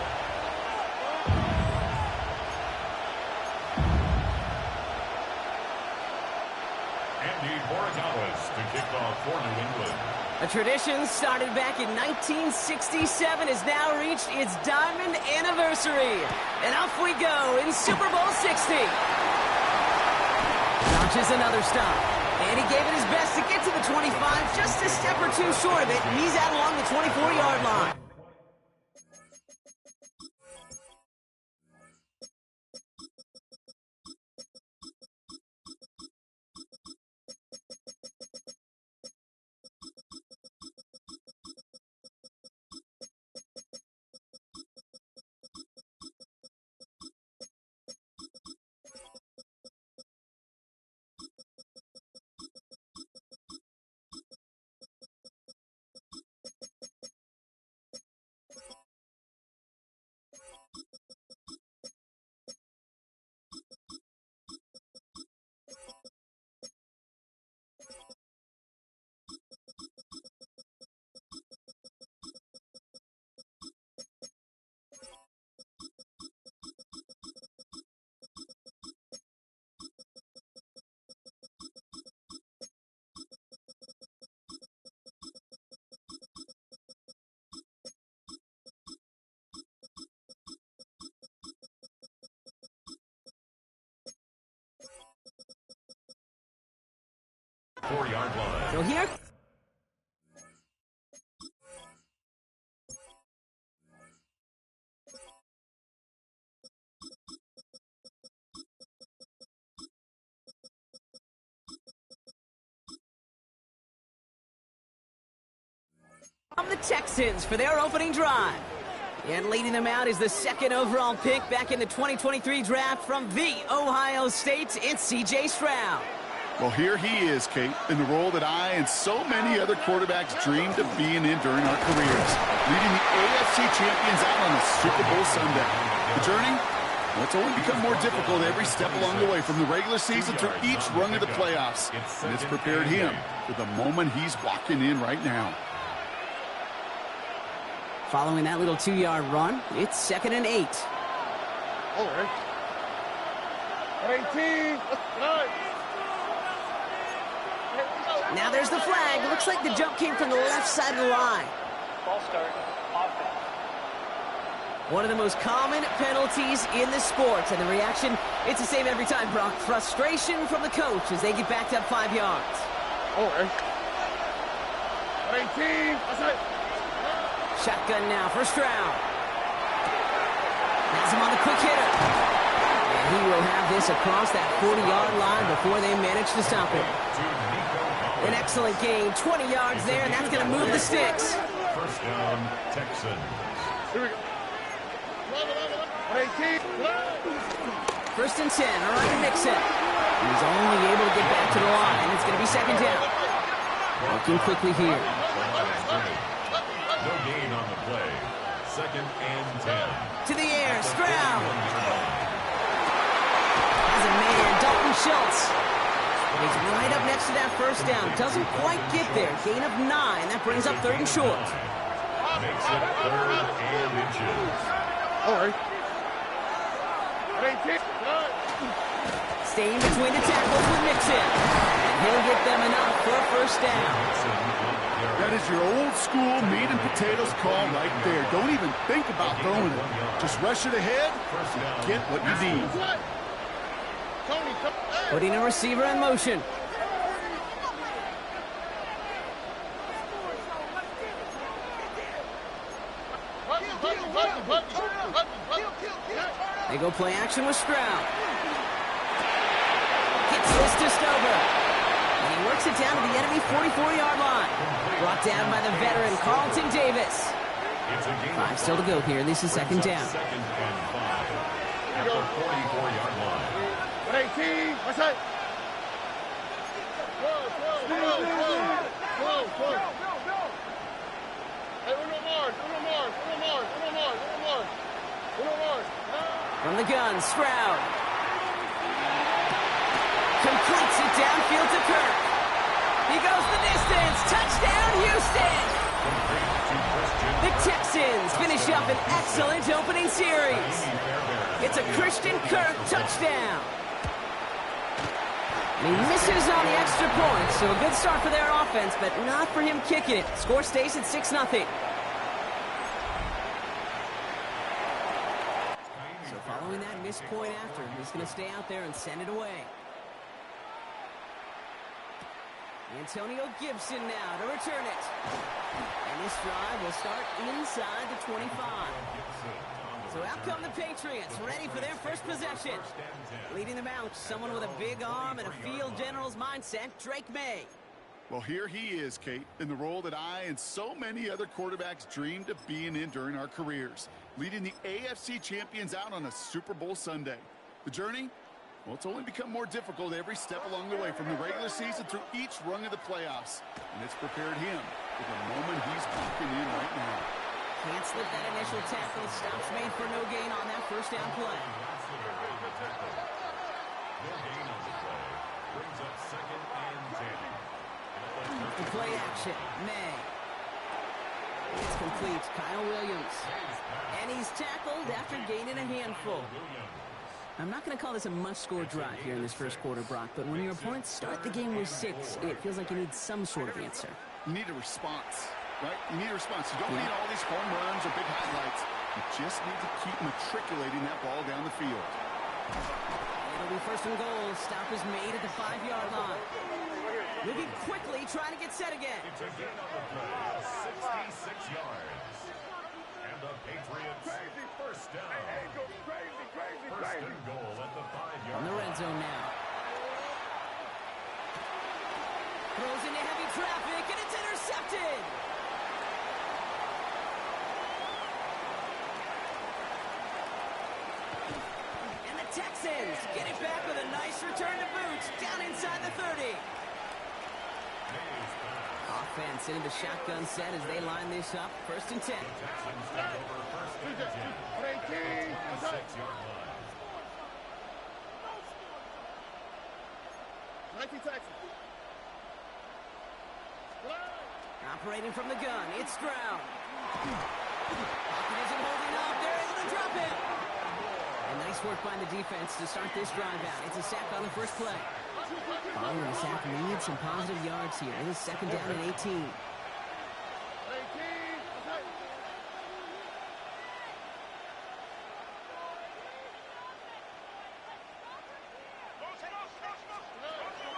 To kick off for New England. A tradition started back in 1967 has now reached its diamond anniversary. And off we go in Super Bowl 60. Notches another stop. And he gave it his best to get to the 25, just a step or two short of it. He's out along the 24-yard line. Four-yard line. So here... the Texans for their opening drive. And leading them out is the second overall pick back in the 2023 draft from the Ohio State. It's C.J. Stroud. Well, here he is, Kate, in the role that I and so many other quarterbacks dreamed of being in during our careers, leading the AFC champions out on a Super Bowl Sunday. The journey? Well, it's only become more difficult every step along the way, from the regular season through each run of the playoffs. And it's prepared him for the moment he's walking in right now. Following that little 2-yard run, it's 2nd and 8. All right. 18. Now there's the flag. Looks like the jump came from the left side of the line. Ball start, offense. One of the most common penalties in the sport. And the reaction, it's the same every time, Brock. Frustration from the coach as they get backed up 5 yards. All right. 18. Shotgun now for Stroud. Has him on the quick hitter. And he will have this across that 40-yard line before they manage to stop him. An excellent gain, 20 yards there, and that's going to move the sticks. First down, Texans. Here we go. 18. 1st and 10, Ryan Nixon. He's only able to get back to the line. It's going to be 2nd down. Looking quickly here. No gain on the play. 2nd and 10. To the air, Stroud. Has a man, Dalton Schultz. He's right up next to that first down. Doesn't quite get there. Gain of 9. That brings up 3rd and short. Makes it 3rd and inches. All right. 18. Staying between the tackles with Nixon. And he'll get them enough for a first down. That is your old school meat and potatoes call right there. Don't even think about throwing it. Just rush it ahead and get what you need. Putting a receiver in motion. They go play action with Stroud. Gets this just over. And he works it down to the enemy 44-yard line. Brought down by the veteran Carlton Davis. 5 still to go here. This is 2nd down. 2nd and 5. At the 44-yard line. 18. What's that? From the gun, Stroud. He goes the distance. Touchdown, Houston. The Texans finish up an excellent opening series. It's a Christian Kirk touchdown. He misses on the extra point, so a good start for their offense, but not for him kicking it. Score stays at 6-0. So following that missed point after, he's going to stay out there and send it away. Antonio Gibson now to return it. And this drive will start inside the 25. So out come the Patriots, ready for their first possession. Leading them out, someone with a big arm and a field general's mindset, Drake May. Well, here he is, Kate, in the role that I and so many other quarterbacks dreamed of being in during our careers, leading the AFC champions out on a Super Bowl Sunday. The journey? Well, it's only become more difficult every step along the way, from the regular season through each rung of the playoffs. And it's prepared him for the moment he's walking in right now. Can't slip that initial tackle. Stops made for no gain on that first down play. No gain on the play. Brings up 2nd and 10. The play action. May. It's complete. Kyle Williams. And he's tackled after gaining a handful. I'm not going to call this a must-score drive here in this first quarter, Brock, but when your opponents start the game with 6, it feels like you need some sort of answer. You need a response. Right? You need a response. You don't need all these home runs or big highlights. You just need to keep matriculating that ball down the field. It'll be 1st and goal. Stop is made at the 5-yard line. Moving quickly, trying to get set again. It's a gain on the play, 66 yards. And the Patriots first down. First and goal at the 5-yard line. On the red zone now. Throws into heavy traffic, and it's intercepted. Texans get it back with a nice return to boot down inside the 30. Offense into the shotgun set as they line this up. 1st and 10. Texans take over 1st and 10. 6-yard line. Operating from the gun, it's Stroud. Pocket isn't holding up. They're able to drop it. And nice work by the defense to start this drive out. It's a sack on the first play. Following the sack needs some positive yards here. It is 2nd down and 18.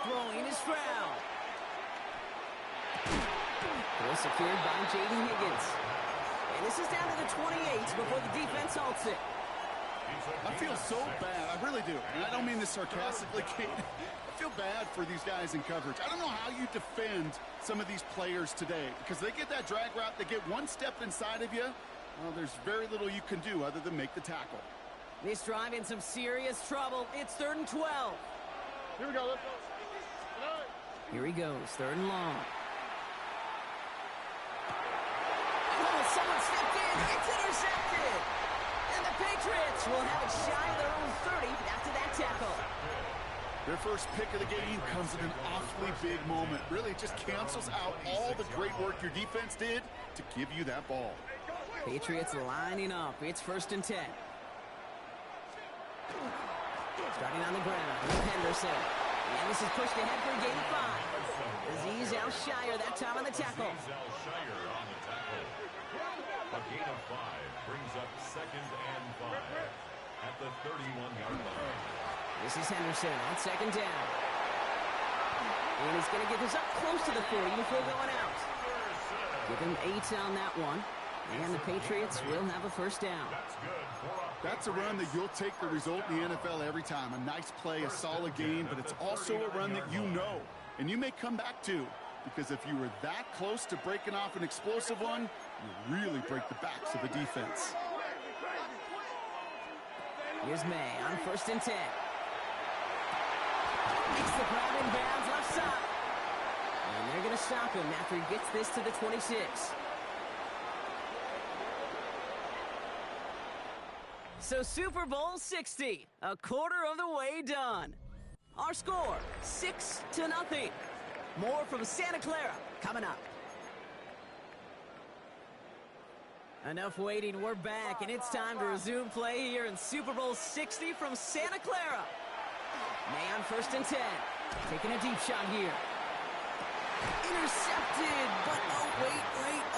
Throwing is Stroud. Throw secured by J.D. Higgins. And this is down to the 28 before the defense halts it. I feel so bad. I really do. And I don't mean this sarcastically, Kate. I feel bad for these guys in coverage. I don't know how you defend some of these players today, because they get that drag route, they get one step inside of you. Well, there's very little you can do other than make the tackle. This drive in some serious trouble. It's 3rd and 12. Here we go. Let's go. Here he goes. 3rd and long. Oh, someone stepped in. It's intercepted. And the Patriots will have it shy of their own 30 after that tackle. Their first pick of the game comes at an awfully big moment. Really, it just cancels out all the great work your defense did to give you that ball. Patriots lining up. It's 1st and 10. Starting on the ground, Henderson. And this is pushed ahead for a gain of 5. Azeez Al-Shire that time on the tackle. Al-Shire on the tackle. A gain of 5 brings up 2nd and 5 at the 31-yard line. This is Henderson on 2nd down. And he's going to get this up close to the 40 before going out. Give him 8 on that one. And the Patriots will have a 1st down. That's a run that you'll take the result in the NFL every time. A nice play, a solid game, but it's also a run that you know, and you may come back to, because if you were that close to breaking off an explosive one, you really break the backs of the defense. Here's May on 1st and 10. Makes the grab in bounds left side. And they're going to stop him after he gets this to the 26. So Super Bowl 60, a quarter of the way done. Our score, 6-0. More from Santa Clara coming up. Enough waiting, we're back, and it's time to resume play here in Super Bowl 60 from Santa Clara. May on 1st and 10, taking a deep shot here. Intercepted, but oh, wait,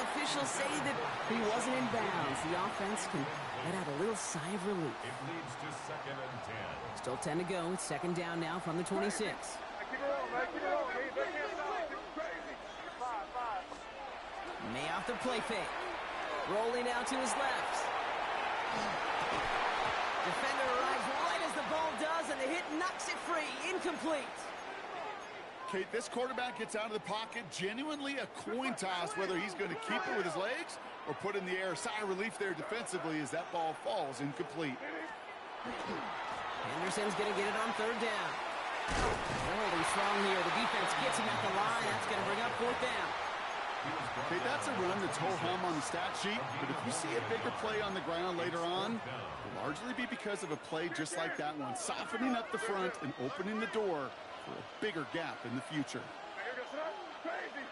officials say that he wasn't in bounds. The offense can let out a little sigh of relief. It leads to 2nd and 10. Still 10 to go, it's 2nd down now from the 26. Keep it rolling, man. Keep it rolling. Crazy. Five. May off the play fake. Rolling out to his left. Defender arrives right as the ball does, and the hit knocks it free. Incomplete. Kate, this quarterback gets out of the pocket, genuinely a coin toss whether he's going to keep it with his legs or put in the air. Sigh of relief there defensively as that ball falls incomplete. Henderson's going to get it on 3rd down. Really strong here. The defense gets him at the line. That's going to bring up 4th down. Okay, that's a run that's ho-hum on the stat sheet, but if you see a bigger play on the ground later on, it'll largely be because of a play just like that one, softening up the front and opening the door for a bigger gap in the future. Crazy.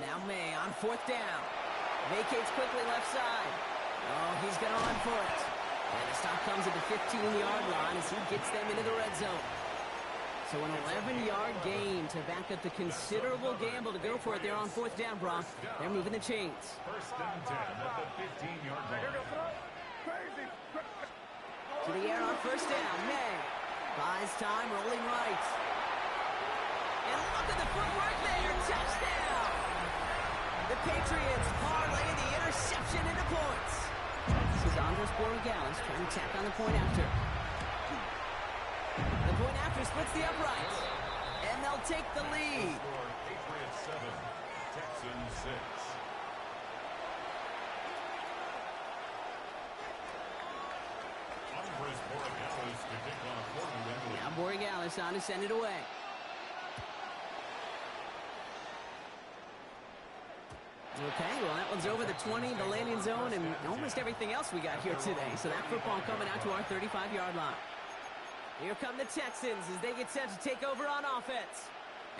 Now May on 4th down. Vacates quickly left side. Oh, he's going to run for it. And the stop comes at the 15-yard line as he gets them into the red zone. So an 11-yard gain to back up the considerable gamble to go for it there on 4th down, Brock. They're moving the chains. 1st and 10 at the 15-yard line. Crazy. To the air on 1st down. May buys time, rolling right. And look at the footwork there. Touchdown. The Patriots parlay the interception into points. This is Andres Borregales trying to tack on the point after. The point after splits the uprights. And they'll take the lead. Patriots 7, Texans 6. Andres Borregales to kick on a 40-yard lead. Now Borregales on to send it away. Okay, well, that one's over the 20, the landing zone, and almost everything else we got here today. So that football coming out to our 35-yard line. Here come the Texans as they get set to take over on offense.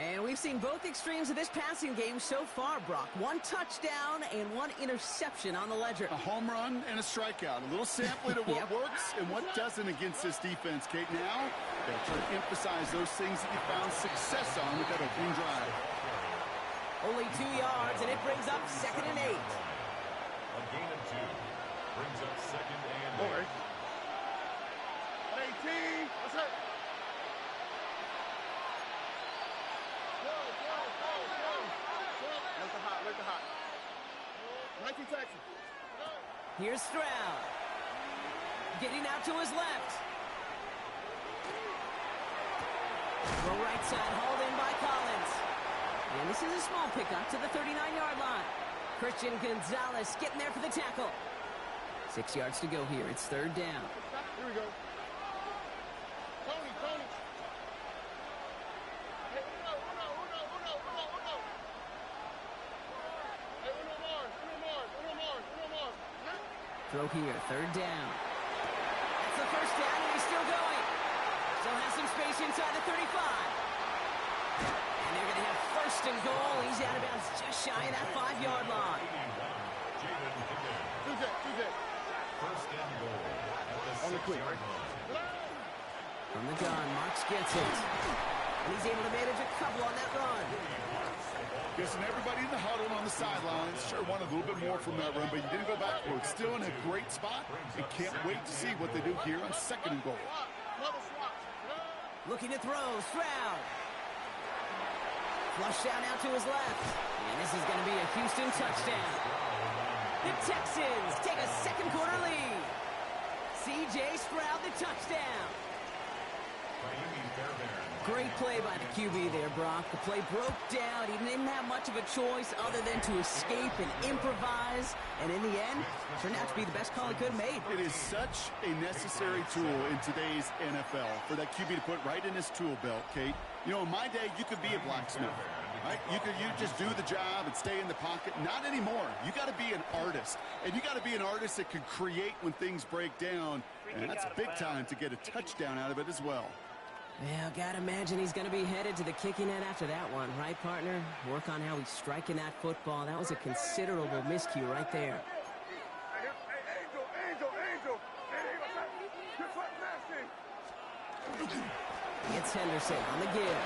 And we've seen both extremes of this passing game so far, Brock. 1 touchdown and 1 interception on the ledger. A home run and a strikeout. A little sampling of what works and what doesn't against this defense, Kate. Now, they'll try to emphasize those things that you found success on with that opening drive. Only 2 yards, and it brings up 2nd and 8. A gain of 2 brings up 2nd and 8. 18. What's up? Look the hot. 19 Texans. Here's Stroud. Getting out to his left. Go right side, hauled in by Collins. And this is a small pickup to the 39-yard line. Christian Gonzalez getting there for the tackle. 6 yards to go here. It's 3rd down. Here we go. Tony. Hey, uno. Hey, uno more. Throw here, 3rd down. That's the 1st down, and he's still going. Still has some space inside the 35. And they're going to have 1st and goal. He's out of bounds just shy of that 5-yard line. TJ. 1st and goal at the 6-yard line. From the gun, Marks gets it. And he's able to manage a couple on that run. Guessing everybody in the huddle on the sidelines sure wanted a little bit more from that run, but you didn't go backwards. Still in a great spot and can't wait to see what they do here on 2nd and goal. Looking to throw, Stroud. Flush down out to his left. And this is going to be a Houston touchdown. The Texans take a 2nd quarter lead. C.J. Stroud, the touchdown. Great play by the QB there, Brock. The play broke down. He didn't have much of a choice other than to escape and improvise. And in the end, turned out to be the best call he could have made. It is such a necessary tool in today's NFL for that QB to put right in his tool belt, Kate. You know, in my day, you could be a blacksmith, right? You just do the job and stay in the pocket. Not anymore. You got to be an artist. And you got to be an artist that can create when things break down. And that's big time to get a touchdown out of it as well. Yeah, gotta imagine he's going to be headed to the kicking net after that one, right, partner? Work on how he's striking that football. That was a considerable miscue right there. It's Henderson on the give.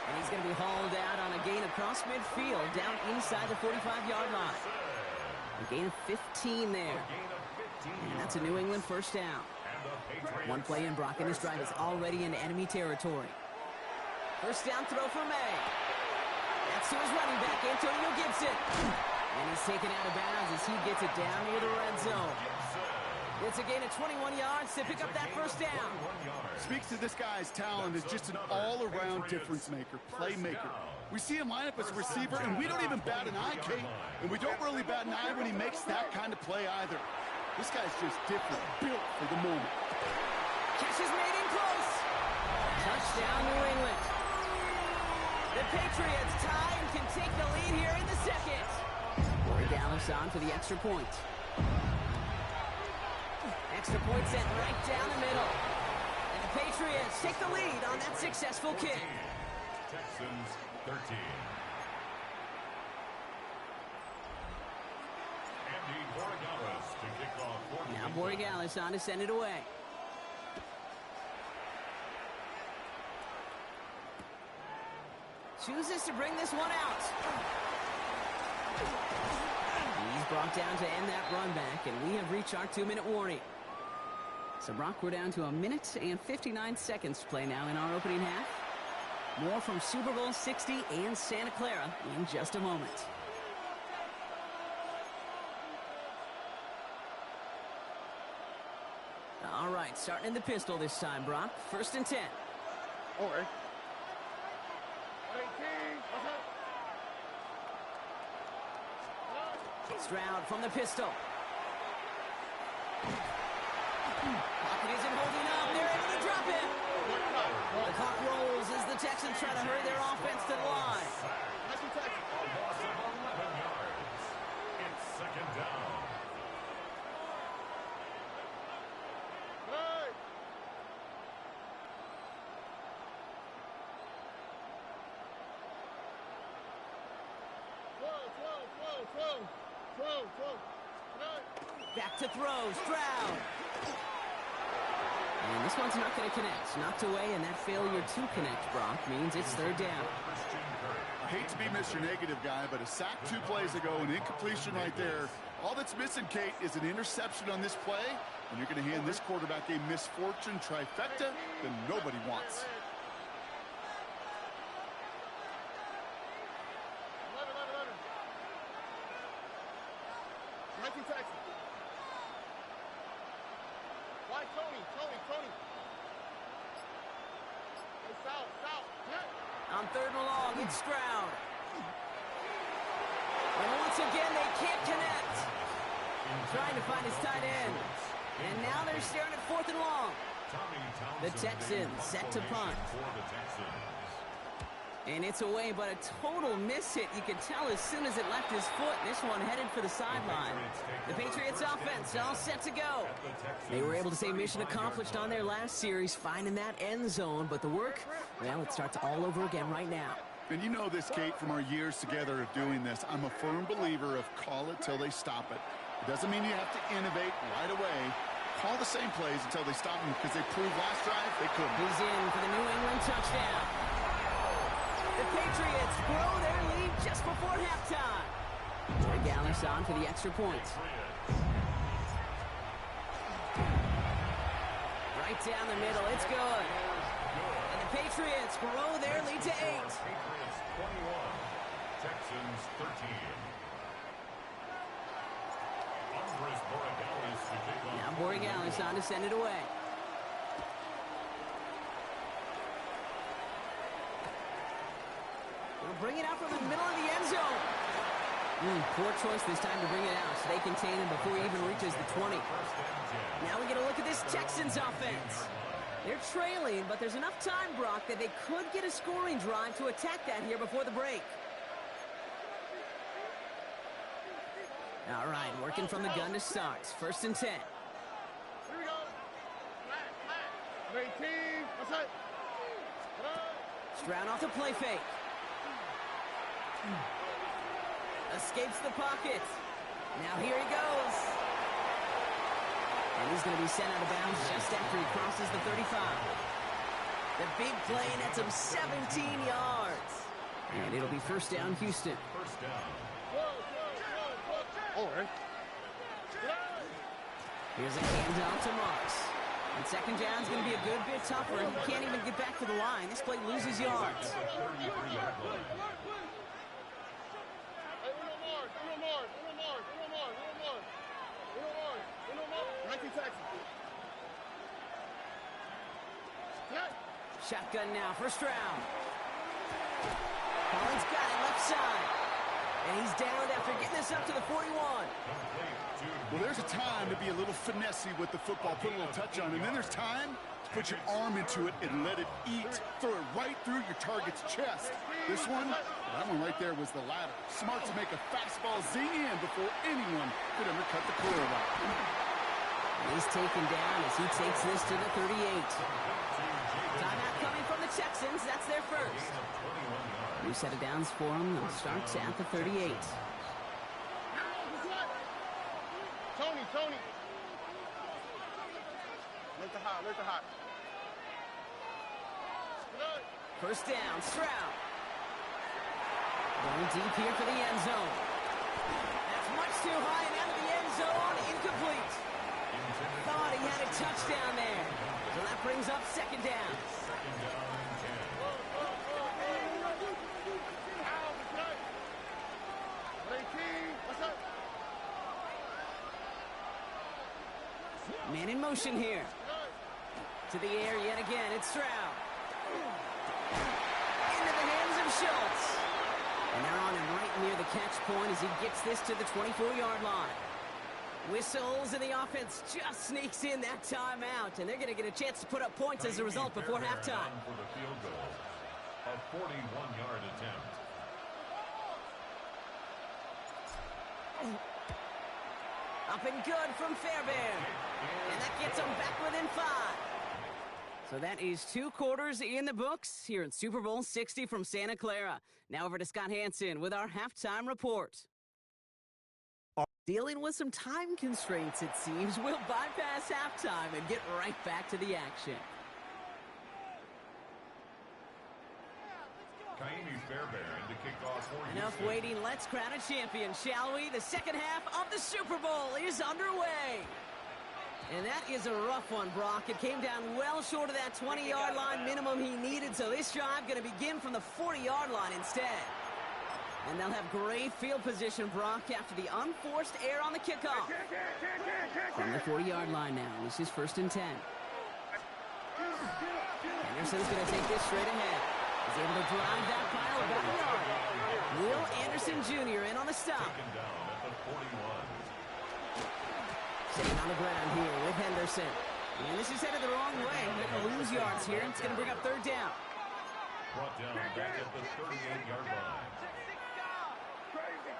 And he's going to be hauled out on a gain across midfield, down inside the 45-yard line. A gain of 15 there. And that's a New England first down. One play in, Brock, and his drive is already into enemy territory. First down throw for May. That's to his running back, Antonio Gibson. And he's taken out of bounds as he gets it down near the red zone. It's a gain of 21 yards to pick up that first down. Speaks to this guy's talent as just an all-around difference maker, playmaker. We see him line up as a receiver, and we don't even bat an eye, Kate. And we don't really bat an eye when he makes that kind of play either. This guy's just different, built for the moment. Catch is made in close. Touchdown, New England. The Patriots tie and can take the lead here in the second. Corey Dallas on for the extra point. Extra point sent right down the middle. And the Patriots take the lead on that successful kick. Texans 13. Andy Borregales to kick off. Now Borregales on to send it away. Chooses to bring this one out. He's brought down to end that run back, and we have reached our 2-minute warning. So, Brock, we're down to 1 minute and 59 seconds to play now in our opening half. More from Super Bowl 60 and Santa Clara in just a moment. All right, starting in the pistol this time, Brock. 1st and 10. Okay. Stroud from the pistol. Pocket isn't holding up. They're able to drop him. The clock rolls as the Texans try to hurry their offense to the line. A loss of 11 yards. It's 2nd down. Back to throw, Stroud. And this one's not going to connect. Knocked away, and that failure to connect, Brock, means it's 3rd down. I hate to be Mr. Negative guy, but a sack 2 plays ago, an incompletion right there. All that's missing, Kate, is an interception on this play, and you're going to hand this quarterback a misfortune trifecta that nobody wants. On 3rd and long, it's Stroud. And once again, they can't connect. Trying to find his tight end. And now they're staring at 4th and long. The Texans set to punt. And it's away, but a total miss hit. You could tell as soon as it left his foot. This one headed for the sideline. The Patriots offense all set to go. They were able to say mission accomplished on their last series, finding that end zone. But the work, well, it starts all over again right now. And you know this, Kate, from our years together of doing this. I'm a firm believer of call it till they stop it. It doesn't mean you have to innovate right away. Call the same plays until they stop them, because they proved last drive they couldn't. He's in for the New England touchdown. The Patriots grow their lead just before halftime. Borregales on for the extra point. Right down the middle, it's good. And the Patriots grow their lead to 8. Patriots 21, Texans 13. Now Borregales on to send it away. They'll bring it out from the middle of the end zone. Poor choice this time to bring it out, so they contain him before he even reaches the 20. Now we get a look at this Texans offense. They're trailing, but there's enough time, Brock, that they could get a scoring drive to attack that here before the break. All right, working from the gun to start. 1st and 10. Here we go. Stroud off the play fake. Escapes the pocket. Now here he goes. And he's going to be sent out of bounds just after he crosses the 35. The big play nets him 17 yards. And it'll be first down, Houston. First down. Here's a handoff to Marks. And second down's going to be a good bit tougher. He can't even get back to the line. This play loses yards. Shotgun now for Stroud. Collins got it left side. And he's down after getting this up to the 41. Well, there's a time to be a little finessey with the football, put a little touch on it. And then there's time to put your arm into it and let it eat. Throw it right through your target's chest. This one, that one right there was the latter. Smart to make a fastball zing in before anyone could undercut the clear route. He's taken down as he takes this to the 38. Timeout coming from the Texans. That's their first. New set of downs for him. They'll start at the 38. Tony. Look the hot. First down, Stroud. Going deep here for the end zone. That's much too high and out of the end zone. Incomplete. Thought he had a touchdown there. So that brings up second down. Man in motion here. To the air yet again. It's Stroud. Into the hands of Schultz. And they're on him right near the catch point as he gets this to the 24-yard line. Whistles, and the offense just sneaks in that timeout. And they're going to get a chance to put up points as a result before halftime. For the field goal, a 41-yard attempt. Up and good from Fairbairn. And that gets them back within 5. So that is 2 quarters in the books here in Super Bowl 60 from Santa Clara. Now over to Scott Hansen with our halftime report. Dealing with some time constraints, it seems. We'll bypass halftime and get right back to the action. Kaimi Fairbairn to kick off for Enough Houston. waiting. Let's crown a champion, shall we? The second half of the Super Bowl is underway. And that is a rough one, Brock. It came down well short of that 20-yard line minimum he needed, so this drive going to begin from the 40-yard line instead. And they'll have great field position, Brock, after the unforced error on the kickoff. From the 40-yard line now, this is 1st and 10. Anderson's going to take this straight ahead. He's able to drive that pile about a yard. Will Anderson Jr. in on the stop. Taken down at the 41. Sitting on the ground here with Henderson. And this is headed the wrong way. They're going to lose yards here. It's going to bring up 3rd down. Brought down back at the 38-yard line. Crazy.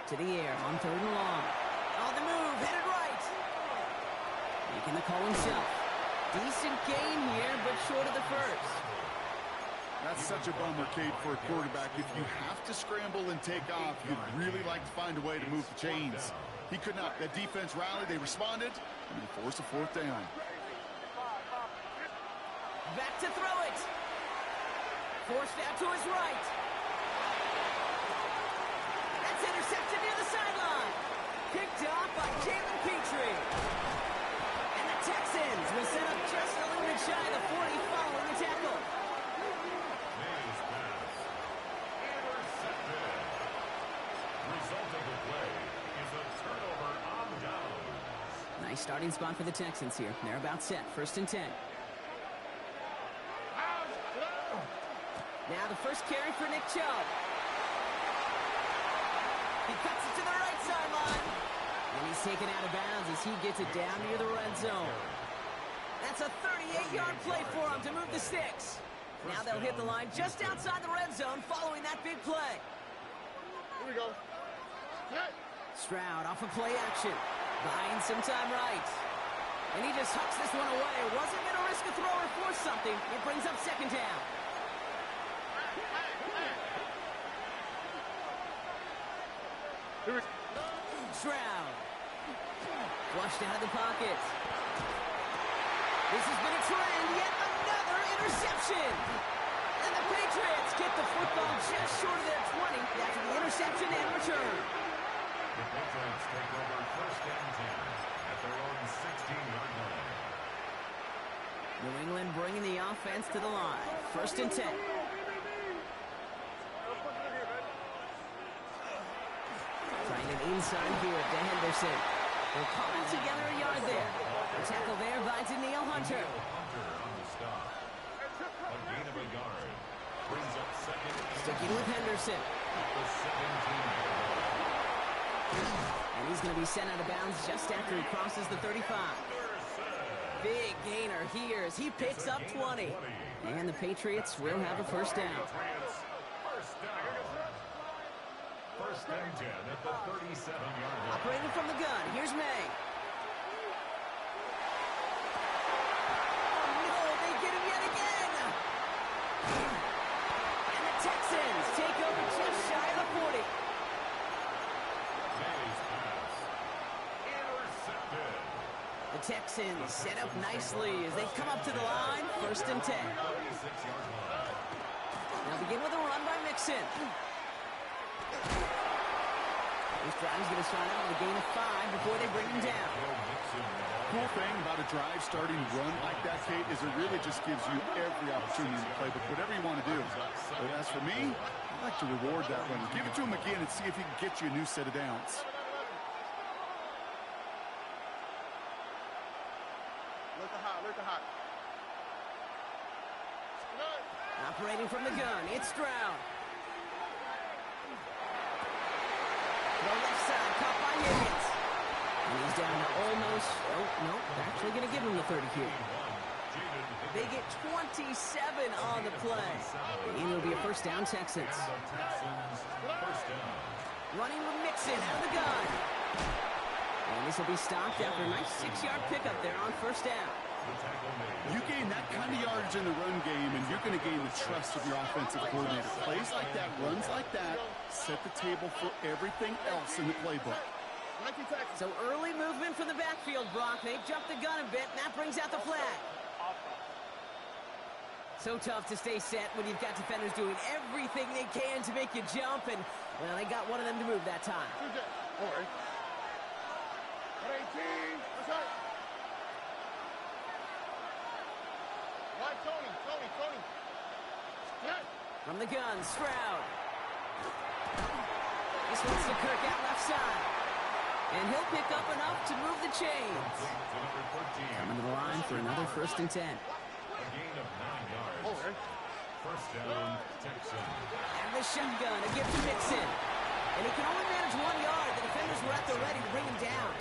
To the air on 3rd and long. On the move, headed right. Making the call himself. Decent gain here, but short of the first. That's such a bummer, Kate, for a quarterback. If you have to scramble and take off, you'd really like to find a way to move the chains. He could not. That defense rallied, they responded, and they forced a 4th down. Back to throw it. Forced out to his right. That's intercepted near the sideline. Picked off by Jalen Petrie. And the Texans will set up just a little bit shy of the 40 following the tackle. Mays pass. Intercepted. Result of the play is a turnover on downs. Nice starting spot for the Texans here. They're about set. 1st and 10. Now the first carry for Nick Chubb. He cuts it to the right sideline. And he's taken out of bounds as he gets it down near the red zone. That's a 38-yard play for him to move the sticks. Now they'll hit the line just outside the red zone following that big play. Here we go. Stroud off of play action. Buying some time right. And he just hucks this one away. Wasn't going to risk a throw or force something. It brings up second down. Stroud. Flushed out of the pocket. This has been a trend. Yet another interception. And the Patriots get the football just short of their 20 after the interception and return. The Patriots take over first and 10 at their own 16-yard line. New England bringing the offense to the line. First and 10. Trying it inside here to Henderson. They'll cobble together a yard there. The tackle there by Danielle Hunter. Hunter on the stop. A gain of a yard. Brings up second and Sticking with Henderson. at the 17-yard line. And he's going to be sent out of bounds just after he crosses the 35. Big gainer here as he picks up 20. And the Patriots will have a first down. Patriots, first down. First and 10 at the 37-yard line. Operating from the gun, here's May. Oh no, they get him yet again. And the Texans take over just shy of the 40. May's pass. Intercepted. The Texans set up nicely as they come up to the line. First and 10. 36-yard line. They'll begin with a run by Mixon. This drive's going to start out with a gain of 5 before they bring him down. Cool thing about a drive starting run like that, Kate, is it really just gives you every opportunity to play, but whatever you want to do. But as for me, I like to reward that run. Give it to him again and see if he can get you a new set of downs. Look hot. Operating from the gun, it's Stroud. The left side, caught by Higgins. And he's down to almost, nope, actually going to give him the 30 here. They get 27 on the play. And it'll be a first down, Texans. Texans, first down. Running with Mixon out of the gun. And this will be stopped after a nice 6-yard pickup there on first down. You gain that kind of yardage in the run game, and you're going to gain the trust of your offensive coordinator. Plays like that, runs like that, set the table for everything else in the playbook. So early movement from the backfield, Brock. They jumped the gun a bit, and that brings out the flag. So tough to stay set when you've got defenders doing everything they can to make you jump, and, well, they got one of them to move that time. All right. 18. What's up? Right, Tony. Yeah. From the gun, Stroud. This one's to Kirk out left side. And he'll pick up enough to move the chains. Coming to the line for another first and 10. A gain of 9 yards. All right. First down, Texans. And the shotgun, a gift to Mixon. And he can only manage 1 yard. The defenders were at the ready to bring him down.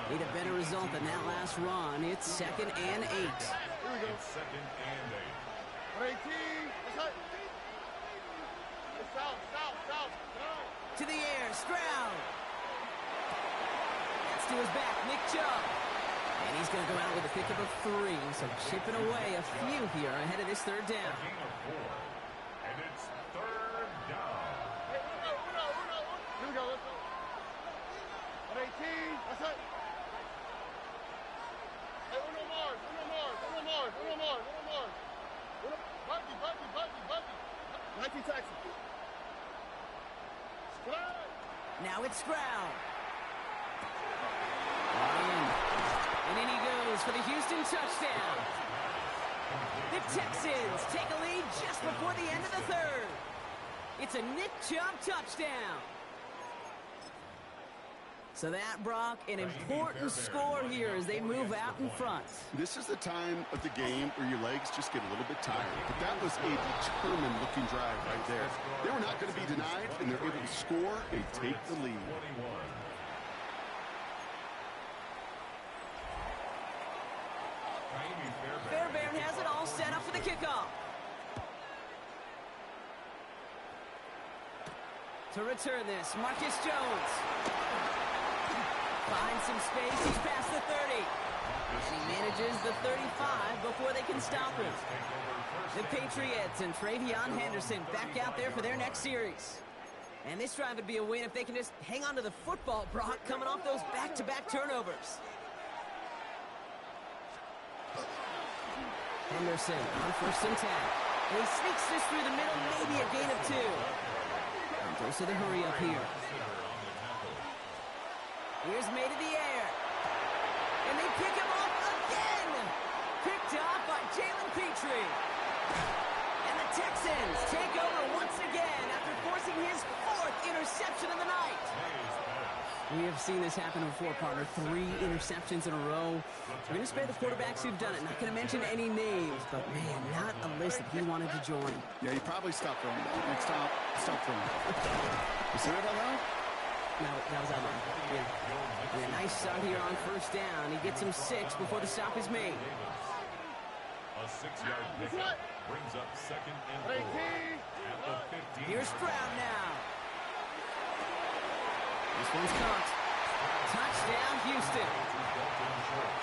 Need a better result than that last run. It's second and 8. Here we go. It's second and 8. 18. What's up? South. To the air, Stroud. Gets to his back, Nick Chubb. And he's going to go out with a pickup of 3. So chipping away a few here ahead of this third down. A gain of 4. And it's third down. Hey, Uno. Here we go. Let's go. 18. That's it. Hey, Uno Mars. Buddy. 19 Texas. Now it's Stroud. And in he goes for the Houston touchdown. The Texans take a lead just before the end of the third. It's a Nick Chubb touchdown. So that, Brock, an important score here as they move out in front. This is the time of the game where your legs just get a little bit tired. But that was a determined-looking drive right there. They were not going to be denied, and they're able to score and take the lead. 21. Fairbairn has it all set up for the kickoff. To return this, Marcus Jones. Finds some space, he's past the 30. And he manages the 35 before they can stop him. The Patriots and Travion Henderson back out there for their next series. And this drive would be a win if they can just hang on to the football, Brock, coming off those back-to-back turnovers. Henderson on 1st and 10. And he sneaks this through the middle, maybe a gain of 2. And goes to the hurry up here. Here's made in the air. And they pick him off again. Picked off by Jalen Petrie. And the Texans take over once again after forcing his 4th interception of the night. We have seen this happen before, partner. 3 interceptions in a row. We're going to spare the quarterbacks who've done it. Not going to mention any names, but, man, not a list that he wanted to join. Yeah, he probably stopped throwing that. Like, stop throwing. You see that out loud? No, that was out loud. Yeah. And a nice start here on 1st down. He gets him 6 before the stop is made. A 6-yard pickup brings up 2nd and 4 at the 15. Here's Stroud now. This one's caught. Touchdown, Houston.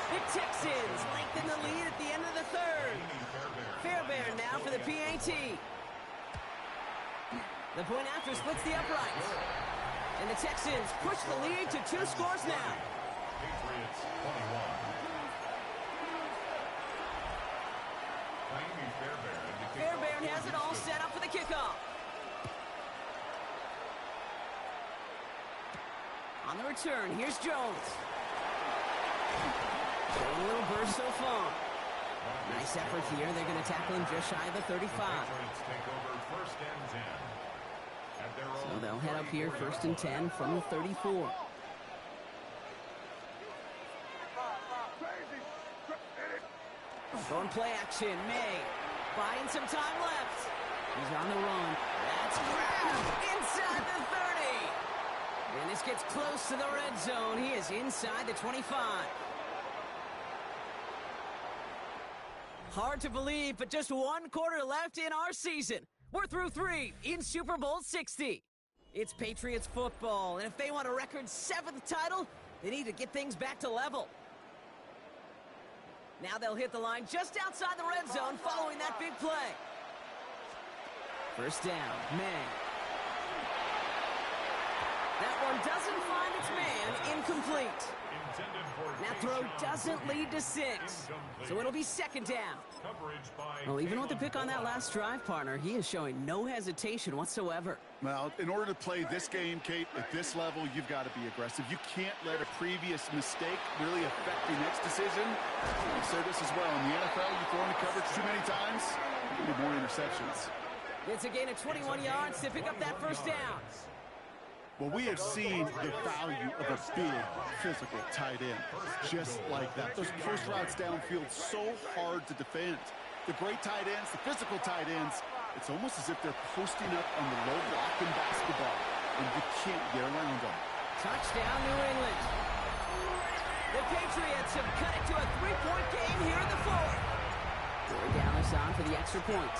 The Texans lengthen the lead at the end of the 3rd. Fairbairn now for the PAT. The point after splits the uprights. And the Texans push the lead to 2 scores now. Patriots 21. Fairbairn has it all set up for the kickoff. On the return, here's Jones. Showing a little burst so far. Nice effort here. They're going to tackle him just shy of the 35. So they'll head up here, 1st and 10 from the 34. Going play action, May. Buying some time left. He's on the run. That's grabbed inside the 30. And this gets close to the red zone. He is inside the 25. Hard to believe, but just 1 quarter left in our season. We're through 3 in Super Bowl 60. It's Patriots football, and if they want a record 7th title, they need to get things back to level. Now they'll hit the line just outside the red zone following that big play. 1st down, May. That one doesn't find its man, incomplete. That throw doesn't lead to 6, so it'll be 2nd down. Well, even with the pick on that last drive, partner, he is showing no hesitation whatsoever. Well, in order to play this game, Kate, at this level, you've got to be aggressive. You can't let a previous mistake really affect your next decision. I've said this as well. In the NFL, you throw into coverage too many times, you get more interceptions. It's a gain of 21 yards to pick up that 1st down. Well, we have seen the value of a big, physical tight end. Just like that. Those post routes downfield, so hard to defend. The great tight ends, the physical tight ends, it's almost as if they're posting up on the low block in basketball, and you can't get around them. Touchdown, New England. The Patriots have cut it to a 3-point game here in the 4th. Joey down is on for the extra point.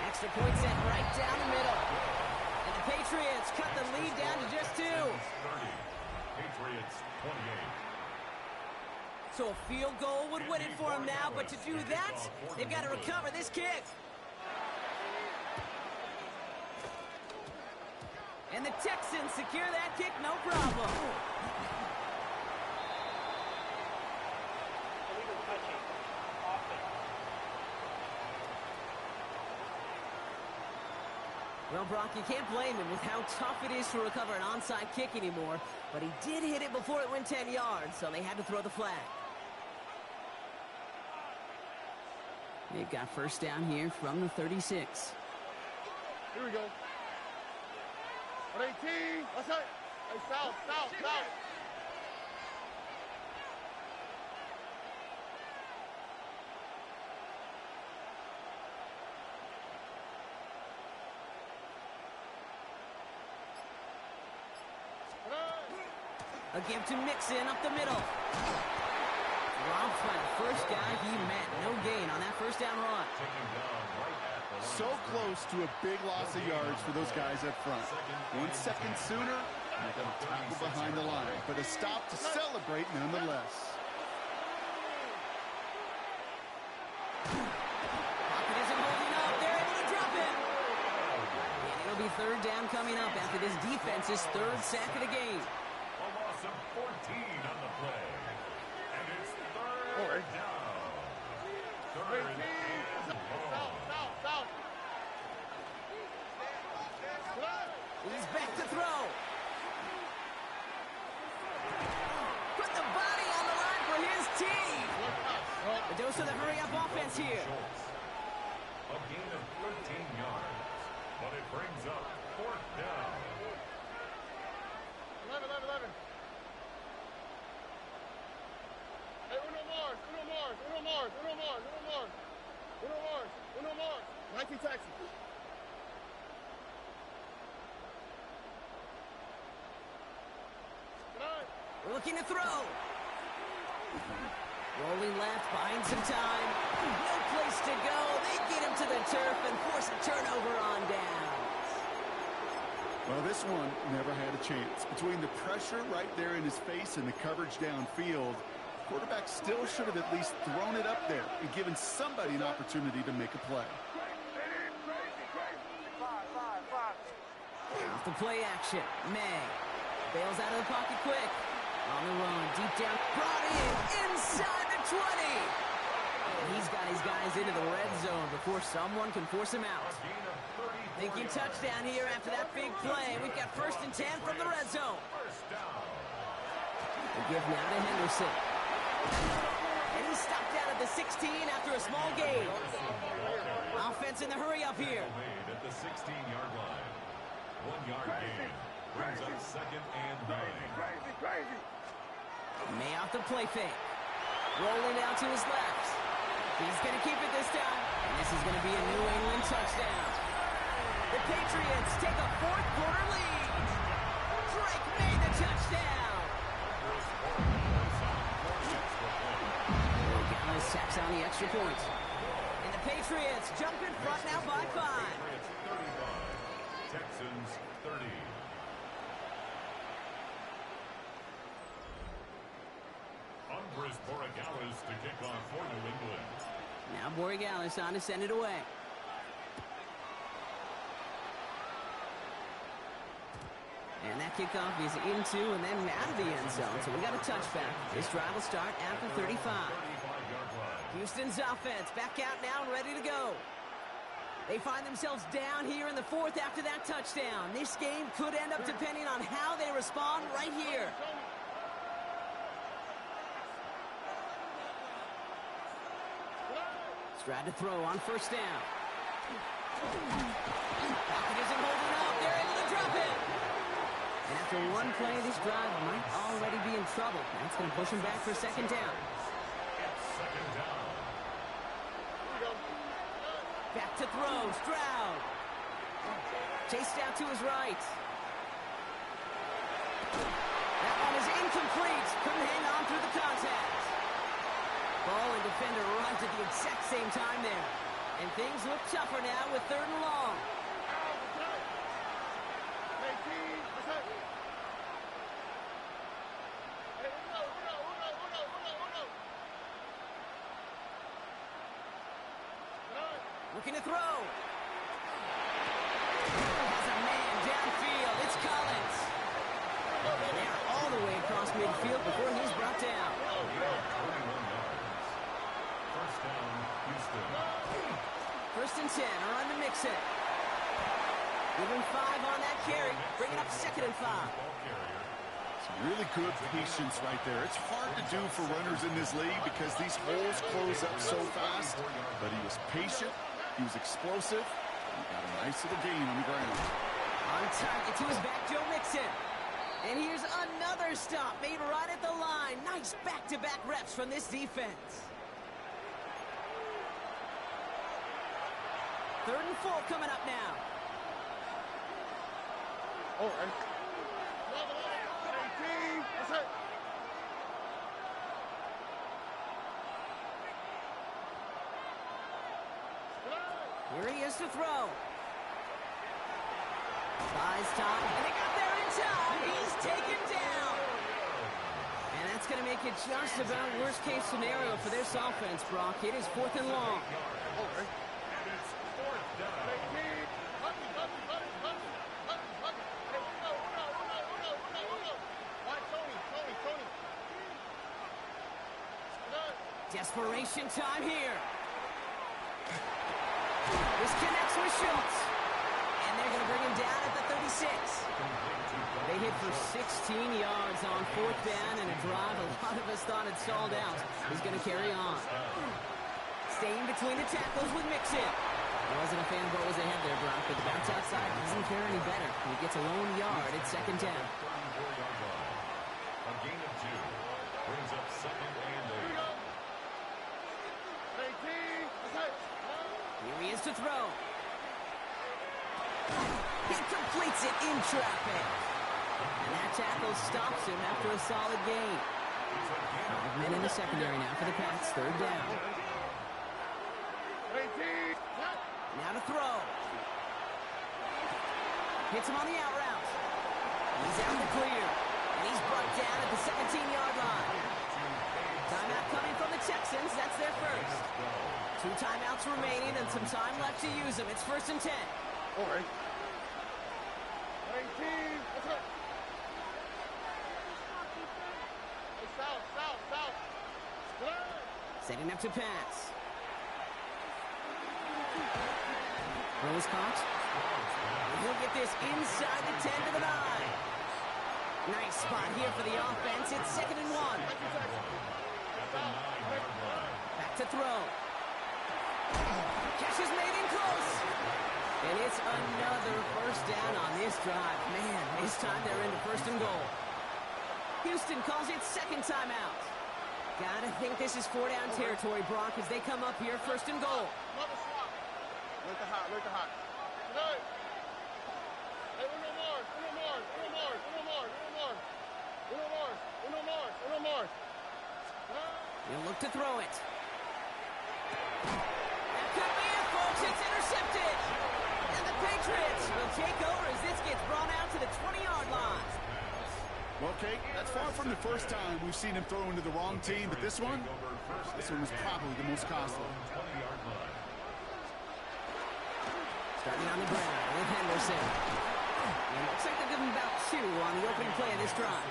Extra point sent right down the middle. And the Patriots cut the lead down to just 2. Patriots 28. So a field goal would win it for them now, but to do that, they've got to recover this kick. And the Texans secure that kick, no problem. Well, Brock, you can't blame him with how tough it is to recover an onside kick anymore, but he did hit it before it went 10 yards, so they had to throw the flag. They've got 1st down here from the 36. Here we go. 118. That's it. Hey, south. A give to Mixon up the middle. Robbed by the first guy he met. No gain on that 1st down run. Taking down right at the So close to a big loss of yards for those guys up front. 1 second sooner, and they got a tackle behind the line. But a stop to celebrate nonetheless. Pocket isn't holding up. They're able to drop it. And it'll be third down coming up after this defense's third sack of the game. A loss of 14 on the play. And it's third down. Third and long. He's back to throw. Put the body on the line for his team. The dose of the hurry-up offense here. A gain of 13 yards. But it brings up fourth down. 11. Hey, uno more. 19 taxi. We're looking to throw. Rolling left, buying some time. No place to go. They get him to the turf and force a turnover on downs. Well, this one never had a chance. Between the pressure right there in his face and the coverage downfield, quarterback still should have at least thrown it up there and given somebody an opportunity to make a play. Off the play action. May bails out of the pocket quick. On the run, deep down, brought in, inside the 20. And he's got his guys into the red zone before someone can force him out. Thinking touchdown here after that big play. We've got 1st and 10 from the red zone. The give now to Henderson. And he's stopped out at the 16 after a small gain. Offense in the hurry up here. Made at the 16-yard line. 1 yard gain. Brings up 2nd and 9. Crazy. May off the play fake. Rolling out to his left. He's going to keep it this time. And this is going to be a New England touchdown. The Patriots take a 4th quarter lead. Drake made the touchdown. Gallis sacks on the extra point. And the Patriots jump in front now by 5. Patriots 35. Texans 30. Andres Borregales to kick off for New England. Now Borregales on to send it away. And that kickoff is into and then out of the end zone. So we got a touchback. This drive will start after 35. 35-yard line. Houston's offense back out now and ready to go. They find themselves down here in the 4th after that touchdown. This game could end up depending on how they respond right here. Strad to throw on 1st down. Pocket isn't holding up. They're able to drop it. And after one play, this drive might already be in trouble. That's going to push him back for 2nd down. It's 2nd down. Back to throw. Stroud. Chased out to his right. That one is incomplete. Couldn't hang on through the contact. Ball and defender runs at the exact same time there. And things look tougher now with 3rd and long. Looking to throw. Has a man downfield. It's Collins. Now all the way across midfield before he's brought down. 1st down, Houston. 1st and 10, on to Mixon. Give him 5 on that carry. Bring it up 2nd and 5. Some really good patience right there. It's hard to do for runners in this league because these holes close up so fast. But he was patient. He was explosive. He got a nice little gain on the ground. On target to his back, Joe Mixon. And here's another stop made right at the line. Nice back-to-back reps from this defense. 3rd and 4 coming up now. Oh, and 18. That's it. Here he is is to throw. Buys time, and they got there in time. He's taken down. And that's going to make it just about worst-case scenario for this offense, Brock. It is 4th and long. And it's 4th down. Desperation time here. This connects with Schultz. And they're going to bring him down at the 36. They hit for 16 yards on 4th down and a drive a lot of us thought had stalled out. He's going to carry on. Staying between the tackles with Mixon. It wasn't a fan of what was ahead there, Brock, but the bounce outside doesn't fare any better. He gets a lone yard at 2nd down. A gain of 2 brings up 2nd and 8. Here he is to throw. He completes it in traffic. And that tackle stops him after a solid gain. 5 men in the secondary now for the Pats. 3rd down. Now to throw. Hits him on the out route. He's out the clear. And he's brought down at the 17-yard line. Timeout coming from the Texans. That's their first. 2 timeouts remaining and some time left to use them. It's 1st and 10. All right. 19. Let's go. Hey, south. Setting up to pass. Throw is caught. He'll get this inside the 10 to the 9. Nice spot here for the offense. It's 2nd and 1. Back to throw. Catch is made in close. And it's another 1st down on this drive. Man, this time they're into 1st and goal. Houston calls it 2nd timeout. Gotta think this is 4-down territory, Brock, as they come up here 1st and goal. Look at hot. Hey, uno more. He'll look to throw it. That could be it, folks. It's intercepted. And the Patriots will take over as this gets brought out to the 20-yard line. Well, Kate, that's far from the first time we've seen him throw into the wrong team, but this one was probably the most costly. Starting on the ground with Henderson. And looks like they're giving about 2 on the opening play of this drive.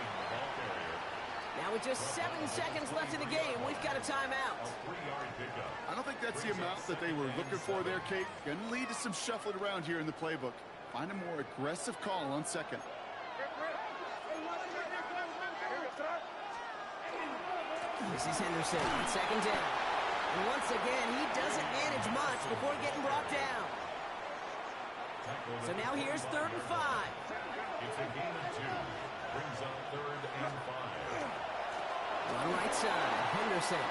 Now with just 7 seconds left in the game, we've got a timeout. I don't think that's the amount that they were looking for there, Kate. Going to lead to some shuffling around here in the playbook. Find a more aggressive call on 2nd. This is Henderson on 2nd down. And once again, he doesn't manage much before getting brought down. So now here's 3rd and 5. It's a gain of 2. Brings up 3rd and 5. On right side, Henderson.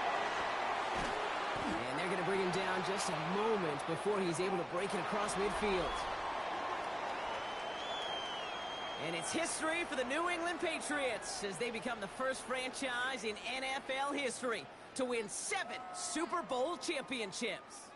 And they're going to bring him down just a moment before he's able to break it across midfield. And it's history for the New England Patriots as they become the first franchise in NFL history to win 7 Super Bowl championships.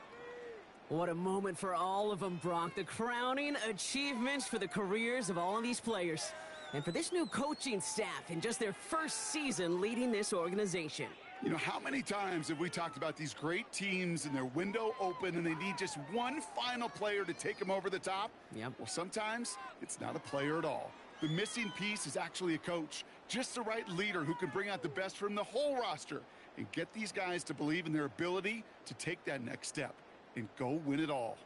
What a moment for all of them, Brock. The crowning achievements for the careers of all of these players. And for this new coaching staff in just their first season leading this organization. You know, how many times have we talked about these great teams and their window open and they need just one final player to take them over the top? Yep. Well, sometimes it's not a player at all. The missing piece is actually a coach. Just the right leader who can bring out the best from the whole roster and get these guys to believe in their ability to take that next step and go win it all.